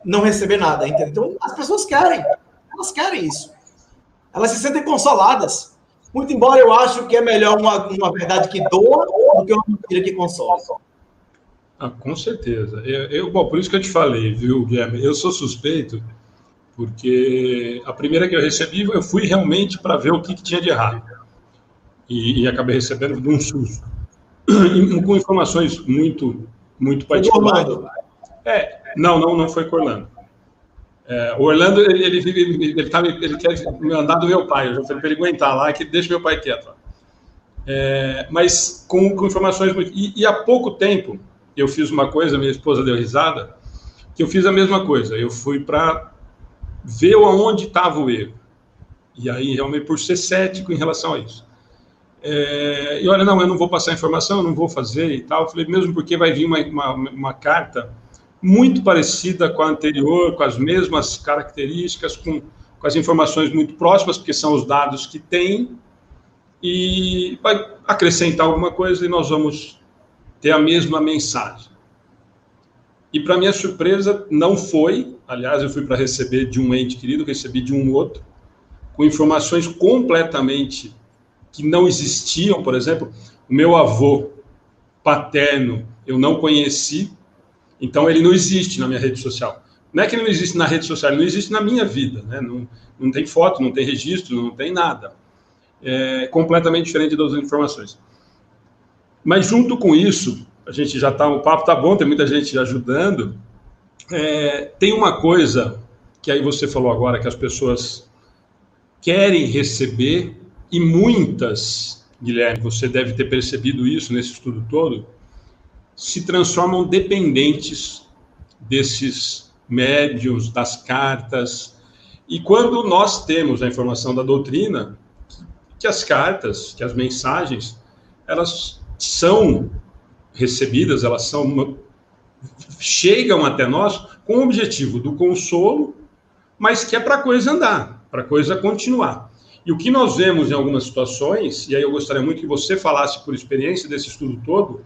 não receber nada, entendeu? Então, as pessoas elas querem isso. Elas se sentem consoladas. Muito embora eu acho que é melhor uma verdade que doa do que uma mentira que consola. Com certeza. Bom, por isso que eu te falei, viu, Guilherme? Eu sou suspeito, porque a primeira que eu recebi, eu fui realmente para ver o que tinha de errado. E acabei recebendo de um susto. Com informações muito, muito particulares. Não foi com o Orlando. O Orlando, ele quer me andar do meu pai. Eu já falei para ele aguentar lá, que deixa meu pai quieto. Mas com informações muito... E há pouco tempo, eu fiz uma coisa, minha esposa deu risada, que eu fiz a mesma coisa. Eu fui para ver aonde estava o erro. E aí, realmente, por ser cético em relação a isso. E olha, não, eu não vou passar informação, eu não vou fazer e tal. Eu falei, mesmo porque vai vir uma carta muito parecida com a anterior, com as mesmas características, com as informações muito próximas, porque são os dados que tem, e vai acrescentar alguma coisa e nós vamos ter a mesma mensagem. E, para minha surpresa, não foi. Aliás, eu fui para receber de um ente querido, recebi de um outro, com informações completamente que não existiam. Por exemplo, o meu avô paterno eu não conheci, então ele não existe na minha rede social. Não é que ele não existe na rede social, ele não existe na minha vida, né? Não tem foto, não tem registro, não tem nada. É completamente diferente das informações. Mas junto com isso, a gente já está, o papo está bom, tem muita gente ajudando. Tem uma coisa que aí você falou agora, que as pessoas querem receber, e muitas Guilherme, você deve ter percebido isso nesse estudo todo, se transformam dependentes desses médiuns, das cartas. E quando nós temos a informação da doutrina, que as cartas, que as mensagens, elas são recebidas, chegam até nós com o objetivo do consolo, mas que é para a coisa andar, para a coisa continuar. E o que nós vemos em algumas situações, e aí eu gostaria muito que você falasse por experiência desse estudo todo,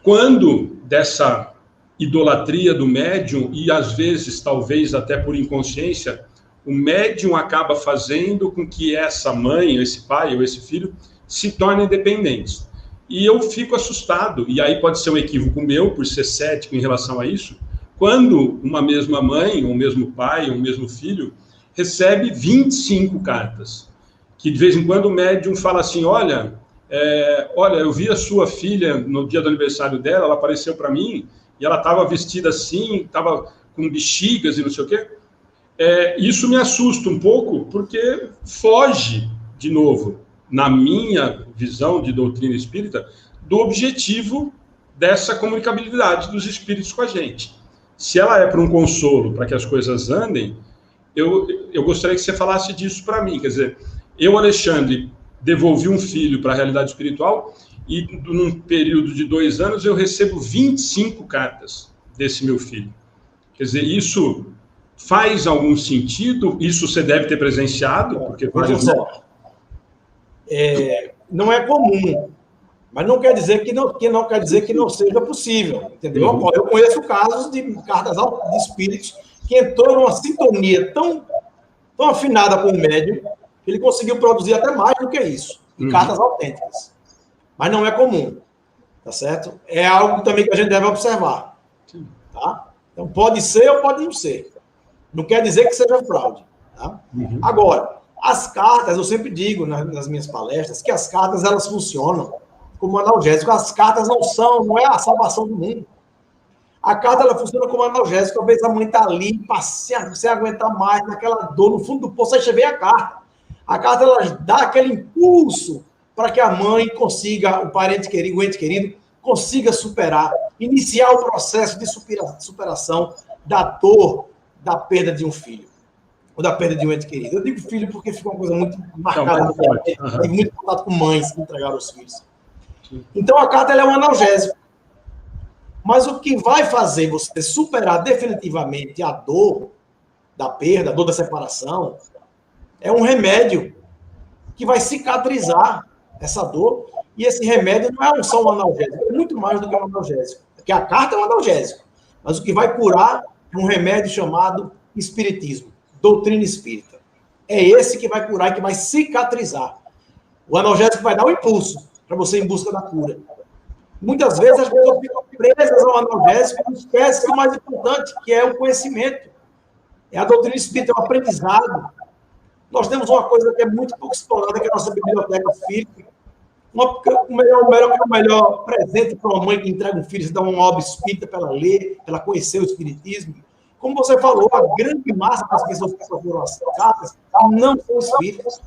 quando dessa idolatria do médium, e às vezes, talvez até por inconsciência, o médium acaba fazendo com que essa mãe, esse pai ou esse filho se tornem dependentes. E eu fico assustado, e aí pode ser um equívoco meu, por ser cético em relação a isso, quando uma mesma mãe, ou o mesmo pai, ou o mesmo filho, recebe 25 cartas, que de vez em quando o médium fala assim, olha, eu vi a sua filha no dia do aniversário dela, ela apareceu para mim, e ela estava vestida assim, estava com bexigas e não sei o quê. Isso me assusta um pouco, porque foge, de novo, na minha visão de doutrina espírita, do objetivo dessa comunicabilidade dos espíritos com a gente. Se ela é para um consolo, para que as coisas andem, eu gostaria que você falasse disso para mim. Quer dizer, eu, Alexandre, devolvi um filho para a realidade espiritual e, num período de 2 anos, eu recebo 25 cartas desse meu filho. Quer dizer, isso faz algum sentido? Isso você deve ter presenciado? Porque não é comum, mas não quer dizer que não quer dizer que não seja possível, entendeu? Eu conheço casos de cartas de espíritos que entrou numa sintonia tão afinada com o médium que ele conseguiu produzir até mais do que isso, cartas autênticas. Mas não é comum, tá certo? É algo também que a gente deve observar, tá? Então pode ser ou pode não ser. Não quer dizer que seja fraude, tá? Agora, as cartas, eu sempre digo nas minhas palestras que as cartas, elas funcionam como analgésico. As cartas não é a salvação do mundo. A carta, ela funciona como analgésico. Às vezes a mãe está ali, sem aguentar mais, naquela dor no fundo do poço, aí você vê a carta. A carta, ela dá aquele impulso para que a mãe consiga, o parente querido, o ente querido, consiga superar, iniciar o processo de superação da dor da perda de um filho. Ou da perda de um ente querido. Eu digo filho porque ficou uma coisa muito marcada. Tem muito contato com mães que entregaram os filhos. Então, a carta ela é um analgésico. Mas o que vai fazer você superar definitivamente a dor da perda, a dor da separação, é um remédio que vai cicatrizar essa dor. E esse remédio não é só um analgésico, é muito mais do que um analgésico. Porque a carta é um analgésico. Mas o que vai curar é um remédio chamado espiritismo. Doutrina espírita. É esse que vai curar e que vai cicatrizar. O analgésico vai dar um impulso para você ir em busca da cura. Muitas vezes as pessoas ficam presas ao analgésico e esquecem o mais importante, que é o conhecimento. É a doutrina espírita, é o aprendizado. Nós temos uma coisa que é muito pouco explorada, que é a nossa biblioteca espírita. O melhor presente para uma mãe que entrega um filho, você dá uma obra espírita para ela ler, para ela conhecer o espiritismo. Como você falou, a grande massa das pessoas que procuram as cartas não são espíritas.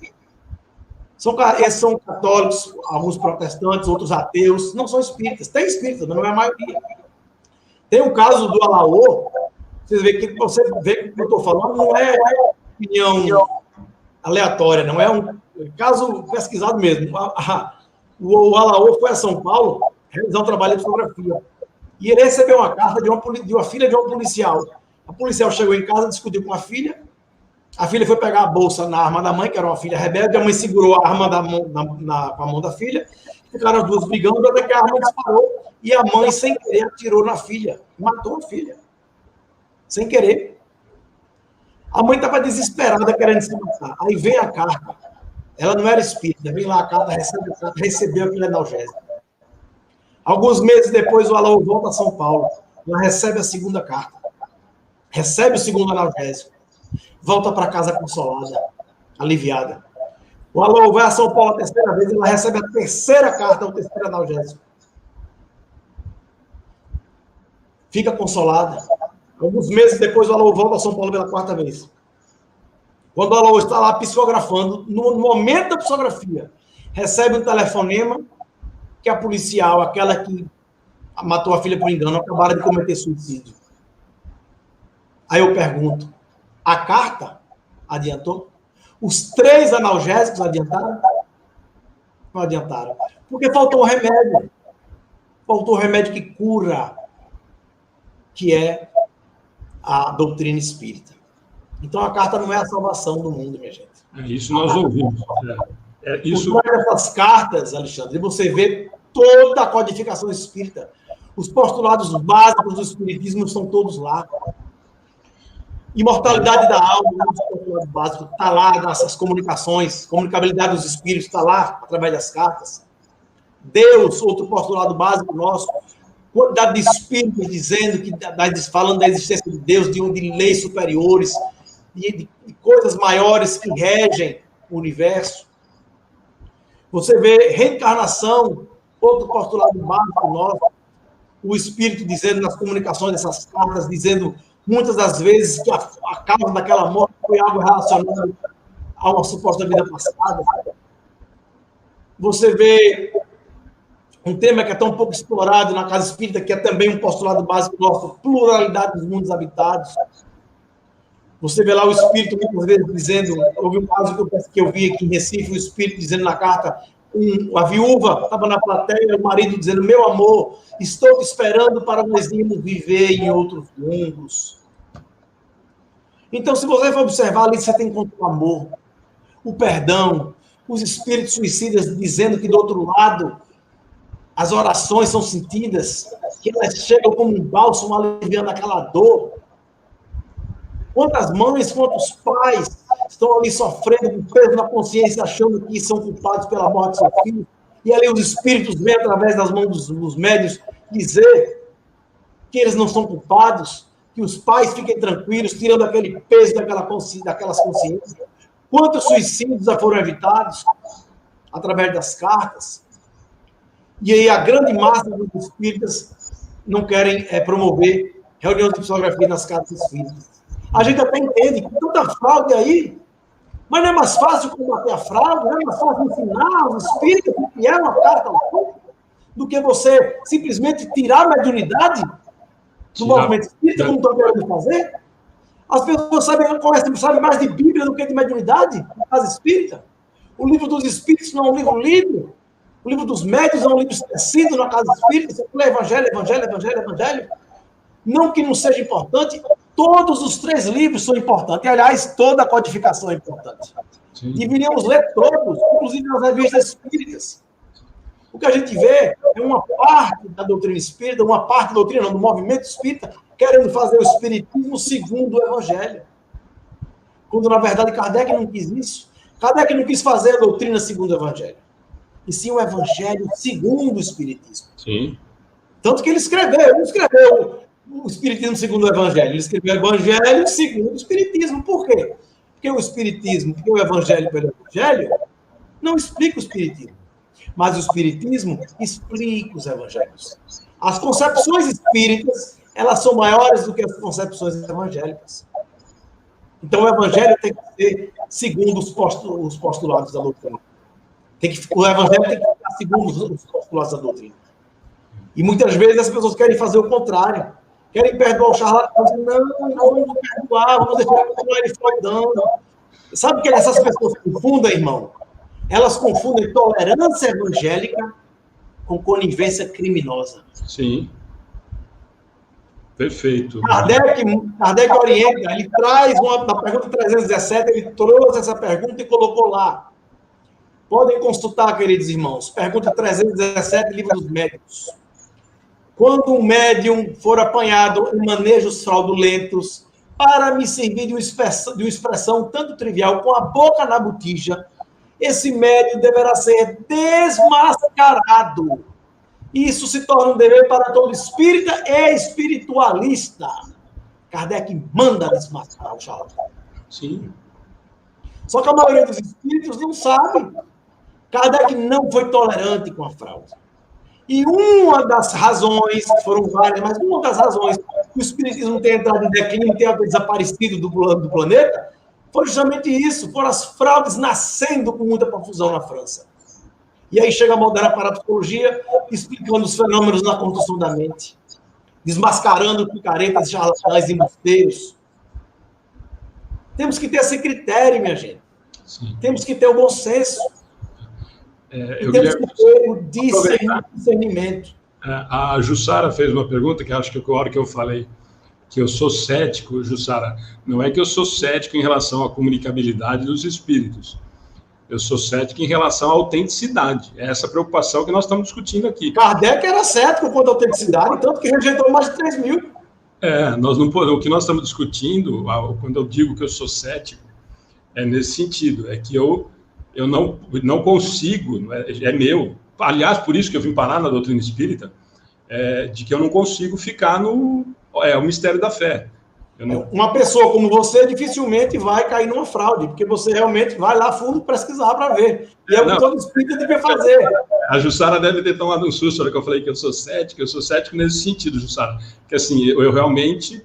Esses são católicos, alguns protestantes, outros ateus, não são espíritas. Tem espíritas, mas não é a maioria. Tem o caso do Alaô, você vê que eu estou falando, não é opinião aleatória, não é um caso pesquisado mesmo. O Alaô foi a São Paulo realizar um trabalho de fotografia. E ele recebeu uma carta de uma filha de um policial. A policial chegou em casa, discutiu com a filha foi pegar a bolsa na arma da mãe, que era uma filha rebelde, a mãe segurou a arma com a mão da filha, ficaram as duas brigando, até que a arma disparou, e a mãe, sem querer, atirou na filha, matou a filha, sem querer. A mãe estava desesperada, querendo se matar. Aí vem a carta, ela não era espírita, vem lá a carta, recebeu aquele analgésico. Alguns meses depois, o Alaô volta a São Paulo, ela recebe a segunda carta, recebe o segundo analgésico, volta para casa consolada, aliviada. O Alaô vai a São Paulo a terceira vez, ela recebe a terceira carta, o terceiro analgésico. Fica consolada. Alguns meses depois, o Alaô volta a São Paulo pela quarta vez. Quando o Alaô está lá psicografando, no momento da psicografia, recebe um telefonema que a policial, aquela que matou a filha por engano, acabaram de cometer suicídio. Aí eu pergunto, a carta adiantou? Os 3 analgésicos adiantaram? Não adiantaram. Porque faltou o remédio. Faltou o remédio que cura, que é a doutrina espírita. Então a carta não é a salvação do mundo, minha gente. Isso nós ouvimos. Isso... Por trás dessas cartas, Alexandre, você vê toda a codificação espírita. Os postulados básicos do espiritismo estão todos lá. Imortalidade da alma, um dos postulados básicos, está lá nessas comunicações. Comunicabilidade dos espíritos está lá, através das cartas. Deus, outro postulado básico nosso. Quantidade de espíritos dizendo, falando da existência de Deus, de leis superiores, de coisas maiores que regem o universo. Você vê reencarnação, outro postulado básico nosso, o espírito dizendo nas comunicações dessas cartas, dizendo muitas das vezes que a causa daquela morte foi algo relacionado a uma suposta vida passada. Você vê um tema que é tão pouco explorado na casa espírita, que é também um postulado básico nosso, pluralidade dos mundos habitados. Você vê lá o espírito muitas vezes dizendo, houve um caso que eu vi aqui em Recife, o espírito dizendo na carta, a viúva estava na plateia, o marido dizendo, meu amor, estou te esperando para nós irmos viver em outros mundos. Então, se você for observar ali, você tem que encontrar o amor, o perdão, os espíritos suicidas dizendo que do outro lado as orações são sentidas, que elas chegam como um bálsamo aliviando aquela dor. Quantas mães, quantos pais estão ali sofrendo com peso na consciência, achando que são culpados pela morte de seu filho, e ali os espíritos vêm através das mãos dos médiuns dizer que eles não são culpados, que os pais fiquem tranquilos, tirando aquele peso daquelas consciências. Quantos suicídios já foram evitados através das cartas? E aí a grande massa dos espíritas não querem promover reuniões de psicografia nas cartas espíritas. A gente até entende que tanta fraude aí, mas não é mais fácil combater a fraude, não é mais fácil ensinar os espíritas que é uma carta do que você simplesmente tirar a mediunidade do movimento espírita, como estão querendo fazer. As pessoas sabem mais de Bíblia do que de mediunidade na casa espírita. O livro dos espíritos não é um livro lido. O livro dos médiuns é um livro esquecido na casa espírita. Você lê evangelho, evangelho, evangelho, evangelho. Não que não seja importante, todos os 3 livros são importantes. E, aliás, toda a codificação é importante. Sim. Deveríamos ler todos, inclusive nas revistas espíritas. O que a gente vê é uma parte da doutrina espírita, uma parte da doutrina do movimento espírita, querendo fazer o espiritismo segundo o evangelho. Quando, na verdade, Kardec não quis isso. Kardec não quis fazer a doutrina segundo o evangelho. E sim o evangelho segundo o espiritismo. Sim. Tanto que ele não escreveu o espiritismo segundo o evangelho, ele escreveu o evangelho segundo o espiritismo. Por quê? Porque o espiritismo, porque o evangelho pelo evangelho, não explica o espiritismo. Mas o espiritismo explica os evangelhos. As concepções espíritas, elas são maiores do que as concepções evangélicas. Então o evangelho tem que ser segundo os postulados da doutrina. O evangelho tem que estar segundo os postulados da doutrina. E muitas vezes as pessoas querem fazer o contrário. Querem perdoar o charlatão. Não vamos perdoar, vamos deixar continuar ele fraudando. Sabe o que essas pessoas confundem, irmão? Elas confundem tolerância evangélica com conivência criminosa. Sim. Perfeito. Kardec orienta, ele traz na pergunta 317, ele trouxe essa pergunta e colocou lá. Podem consultar, queridos irmãos. Pergunta 317, Livro dos Médiuns. Quando um médium for apanhado em manejos fraudulentos, para me servir de uma expressão tanto trivial, com a boca na botija, esse médium deverá ser desmascarado. Isso se torna um dever para todo espírita e espiritualista. Kardec manda desmascarar o charlatão. Sim. Só que a maioria dos espíritos não sabe. Kardec não foi tolerante com a fraude. E uma das razões, foram várias, mas uma das razões que o espiritismo tem entrado em declínio, tem desaparecido do planeta, foi justamente isso, foram as fraudes nascendo com muita confusão na França. E aí chega a moderna parapsicologia, explicando os fenômenos na construção da mente, desmascarando picaretas, charlatães e embusteiros. Temos que ter esse critério, minha gente. Sim. Temos que ter o bom senso. Temos que ter o discernimento. A Jussara fez uma pergunta que acho que a hora que eu falei que eu sou cético, Jussara, não é que eu sou cético em relação à comunicabilidade dos espíritos. Eu sou cético em relação à autenticidade. É essa preocupação que nós estamos discutindo aqui. Kardec era cético quanto à autenticidade, tanto que rejeitou mais de 3 mil. Nós não podemos, o que nós estamos discutindo, quando eu digo que eu sou cético, é nesse sentido, é que eu não consigo, é meu. Aliás, por isso que eu vim parar na doutrina espírita, de que eu não consigo ficar no o mistério da fé. Uma pessoa como você dificilmente vai cair numa fraude, porque você realmente vai lá fundo pesquisar para ver. E é o que todo espírita deve fazer. A Jussara deve ter tomado um susto na hora que eu falei que eu sou cético nesse sentido, Jussara. Que assim, eu realmente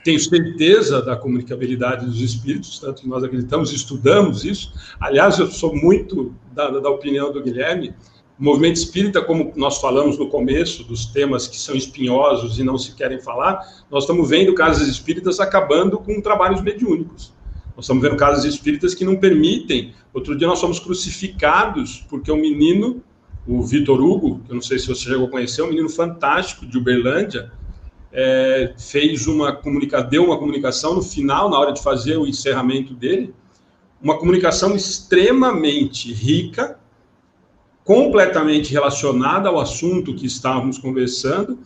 tenho certeza da comunicabilidade dos espíritos, tanto que nós acreditamos, estudamos isso. Aliás, eu sou muito da opinião do Guilherme. O movimento espírita, como nós falamos no começo, dos temas que são espinhosos e não se querem falar, nós estamos vendo casas espíritas acabando com trabalhos mediúnicos. Nós estamos vendo casas espíritas que não permitem. Outro dia nós fomos crucificados porque um menino, o Vitor Hugo, que eu não sei se você chegou a conhecer, um menino fantástico de Uberlândia, deu uma comunicação no final, na hora de fazer o encerramento dele, uma comunicação extremamente rica, completamente relacionada ao assunto que estávamos conversando,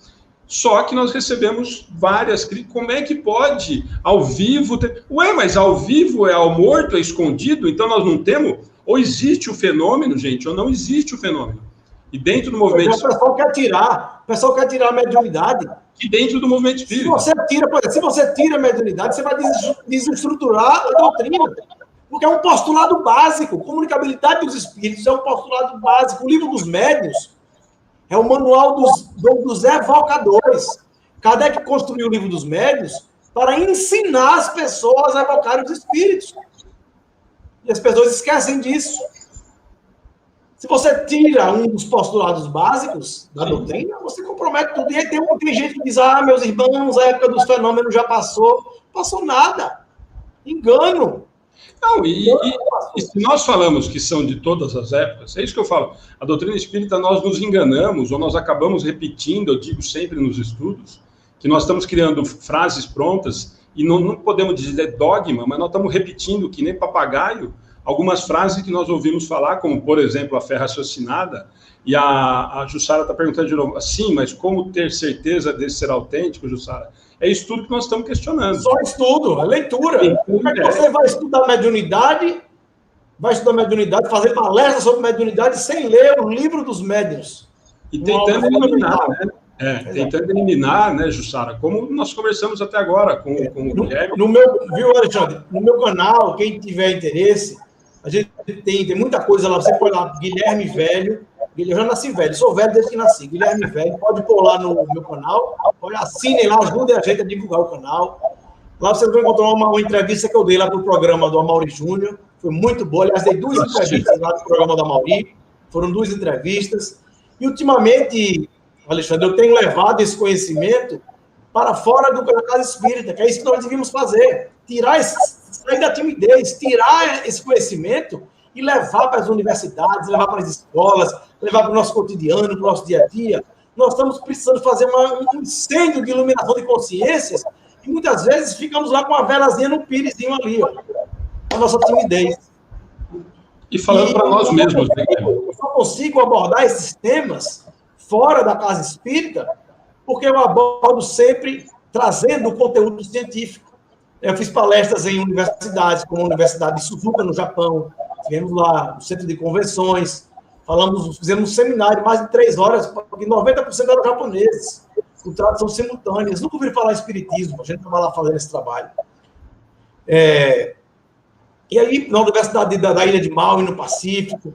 só que nós recebemos várias críticas. Como é que pode, ao vivo... mas ao vivo é ao morto, é escondido, então nós não temos... Ou existe o fenômeno, gente, ou não existe o fenômeno. E dentro do movimento... O pessoal quer tirar a mediunidade. E dentro do movimento espírita. Se você tira a mediunidade, você vai desestruturar a doutrina. Porque é um postulado básico. Comunicabilidade dos espíritos é um postulado básico. O livro dos médiuns é o manual dos evocadores. Kardec construiu o livro dos médiuns para ensinar as pessoas a evocarem os espíritos. E as pessoas esquecem disso. Se você tira um dos postulados básicos da doutrina, você compromete tudo. E aí tem gente que diz, meus irmãos, a época dos fenômenos já passou. Passou nada. Engano. Não, e se nós falamos que são de todas as épocas, é isso que eu falo. A doutrina espírita, nós nos enganamos, ou nós acabamos repetindo, eu digo sempre nos estudos, que nós estamos criando frases prontas, e não podemos dizer dogma, mas nós estamos repetindo, que nem papagaio, algumas frases que nós ouvimos falar, como, por exemplo, a fé raciocinada, e a Jussara está perguntando de novo, sim, mas como ter certeza desse ser autêntico, Jussara? É isso tudo que nós estamos questionando. Só estudo, é leitura. Como é que você vai estudar mediunidade, fazer palestra sobre mediunidade sem ler o livro dos médiuns? E tentando eliminar, né? Tentando eliminar, né, Jussara? Como nós conversamos até agora com o Guilherme. Viu, Alexandre? No meu canal, quem tiver interesse, a gente tem muita coisa lá. Você põe lá, Guilherme Velho. Eu já nasci velho, sou velho desde que nasci. Guilherme Velho, pode pôr lá no meu canal. Assinem lá, ajudem a gente a divulgar o canal. Lá vocês vão encontrar uma entrevista que eu dei lá pro programa do Amaury Júnior. Foi muito boa. Aliás, dei 2 entrevistas lá do programa do Amaury. Foram 2 entrevistas. E, ultimamente, Alexandre, eu tenho levado esse conhecimento para fora da casa espírita, que é isso que nós devíamos fazer. Sair da timidez, tirar esse conhecimento e levar para as universidades, levar para as escolas, levar para o nosso cotidiano, para o nosso dia a dia. Nós estamos precisando fazer um incêndio de iluminação de consciências e muitas vezes ficamos lá com a velazinha no pirizinho ali, ó, a nossa timidez. E falando para nós mesmos. Eu só consigo abordar esses temas fora da casa espírita porque eu abordo sempre trazendo o conteúdo científico. Eu fiz palestras em universidades, como a Universidade de Suzuka, no Japão. Estivemos lá no centro de convenções, fizemos um seminário de mais de 3 horas, porque 90% eram japoneses, com tradução simultânea. Nunca ouviram falar em espiritismo, a gente estava lá fazendo esse trabalho. E aí, na Universidade da Ilha de Maui, no Pacífico.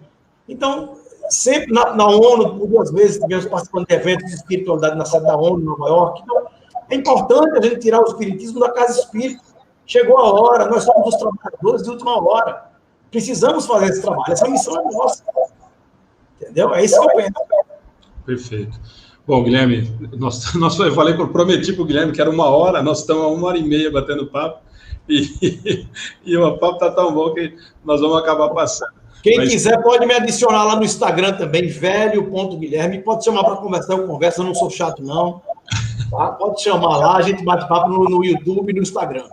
Então, sempre na ONU, por 2 vezes, tivemos participando de eventos de espiritualidade na sede da ONU, em Nova York. Então, é importante a gente tirar o espiritismo da casa espírita. Chegou a hora, nós somos os trabalhadores de última hora. Precisamos fazer esse trabalho, essa missão é nossa. Entendeu? É isso que eu penso. Perfeito. Bom, Guilherme, eu prometi para o Guilherme que era 1 hora, nós estamos a 1h30 batendo papo, e o papo está tão bom que nós vamos acabar passando. Quem quiser pode me adicionar lá no Instagram também, velho.guilherme, pode chamar para conversar, eu converso, eu não sou chato não, tá? Pode chamar lá, a gente bate papo no YouTube e no Instagram.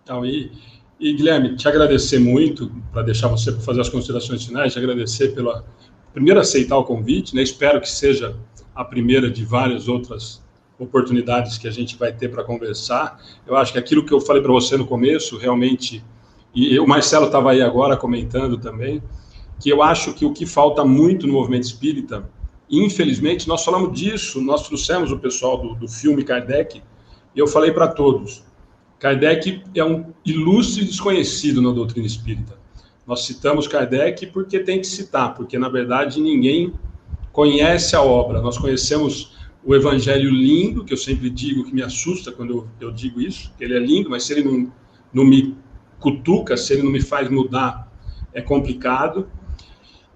Então, e Guilherme, te agradecer muito, para deixar você para fazer as considerações finais, te agradecer pela, primeiro, aceitar o convite, né? Espero que seja a primeira de várias outras oportunidades que a gente vai ter para conversar. Eu acho que aquilo que eu falei para você no começo, realmente, e o Marcelo estava aí agora comentando também, que eu acho que o que falta muito no movimento espírita, infelizmente, nós falamos disso, nós trouxemos o pessoal do filme Kardec, e eu falei para todos, Kardec é um ilustre desconhecido na doutrina espírita. Nós citamos Kardec porque tem que citar, porque, na verdade, ninguém conhece a obra. Nós conhecemos o Evangelho lindo, que eu sempre digo que me assusta quando eu digo isso, que ele é lindo, mas se ele não me cutuca, se ele não me faz mudar, é complicado.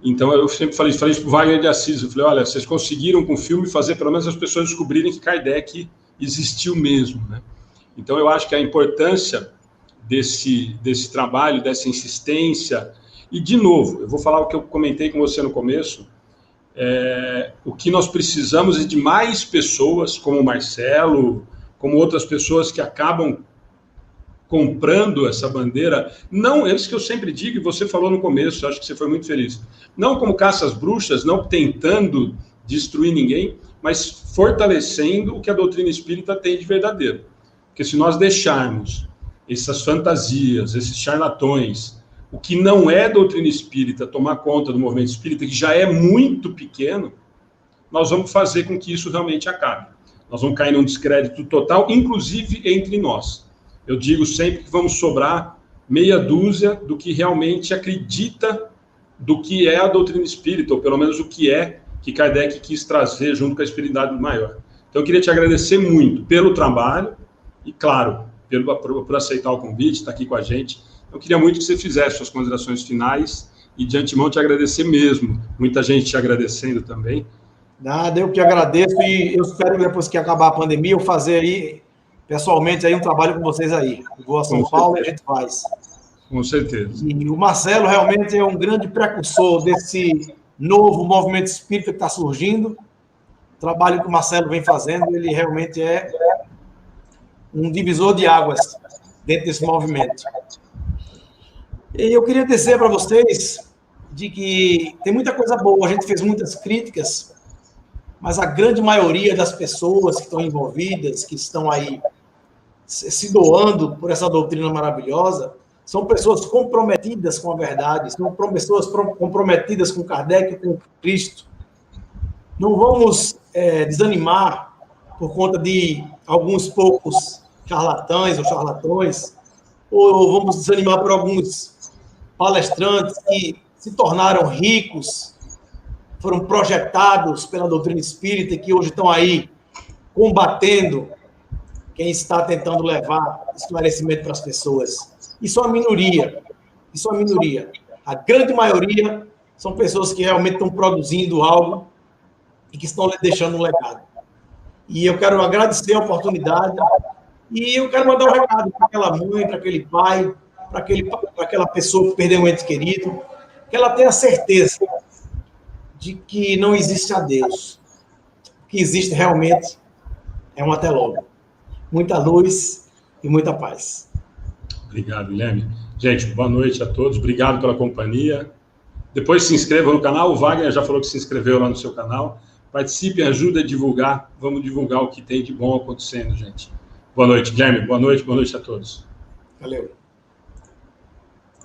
Então, eu sempre falei isso para o Wagner de Assis, eu falei, olha, vocês conseguiram com o filme fazer pelo menos as pessoas descobrirem que Kardec existiu mesmo, né? Então, eu acho que a importância desse trabalho, dessa insistência, e, de novo, eu vou falar o que eu comentei com você no começo, o que nós precisamos é de mais pessoas, como o Marcelo, como outras pessoas que acabam comprando essa bandeira, não, eles que eu sempre digo, e você falou no começo, acho que você foi muito feliz, não como caça às bruxas, não tentando destruir ninguém, mas fortalecendo o que a doutrina espírita tem de verdadeiro. Porque se nós deixarmos essas fantasias, esses charlatões, o que não é doutrina espírita tomar conta do movimento espírita, que já é muito pequeno, nós vamos fazer com que isso realmente acabe. Nós vamos cair num descrédito total, inclusive entre nós. Eu digo sempre que vamos sobrar meia dúzia do que realmente acredita do que é a doutrina espírita, ou pelo menos o que é que Kardec quis trazer junto com a espiritualidade maior. Então, eu queria te agradecer muito pelo trabalho e, claro, por aceitar o convite, estar aqui com a gente. Eu queria muito que você fizesse suas considerações finais e, de antemão, te agradecer mesmo. Muita gente te agradecendo também. Nada, eu que agradeço e eu espero, depois que acabar a pandemia, eu fazer aí, pessoalmente, aí um trabalho com vocês aí. Eu vou a São Paulo e a gente faz. Com certeza. E o Marcelo realmente é um grande precursor desse novo movimento espírita que está surgindo. O trabalho que o Marcelo vem fazendo, ele realmente é um divisor de águas dentro desse movimento. E eu queria dizer para vocês de que tem muita coisa boa, a gente fez muitas críticas, mas a grande maioria das pessoas que estão envolvidas, que estão aí se doando por essa doutrina maravilhosa, são pessoas comprometidas com a verdade, são pessoas comprometidas com Kardec e com Cristo. Não vamos desanimar por conta de alguns poucos charlatães ou charlatões, ou vamos desanimar por alguns palestrantes que se tornaram ricos, foram projetados pela doutrina espírita e que hoje estão aí combatendo quem está tentando levar esclarecimento para as pessoas. Isso é uma minoria. Isso é uma minoria. A grande maioria são pessoas que realmente estão produzindo algo e que estão deixando um legado. E eu quero agradecer a oportunidade e eu quero mandar um recado para aquela mãe, para aquele pai, para aquela pessoa que perdeu um ente querido, que ela tenha certeza de que não existe a Deus. O que existe realmente é um até logo. Muita luz e muita paz. Obrigado, Guilherme. Gente, boa noite a todos. Obrigado pela companhia. Depois se inscrevam no canal. O Wagner já falou que se inscreveu lá no seu canal. Participem, ajudem a divulgar. Vamos divulgar o que tem de bom acontecendo, gente. Boa noite, Guilherme. Boa noite a todos. Valeu.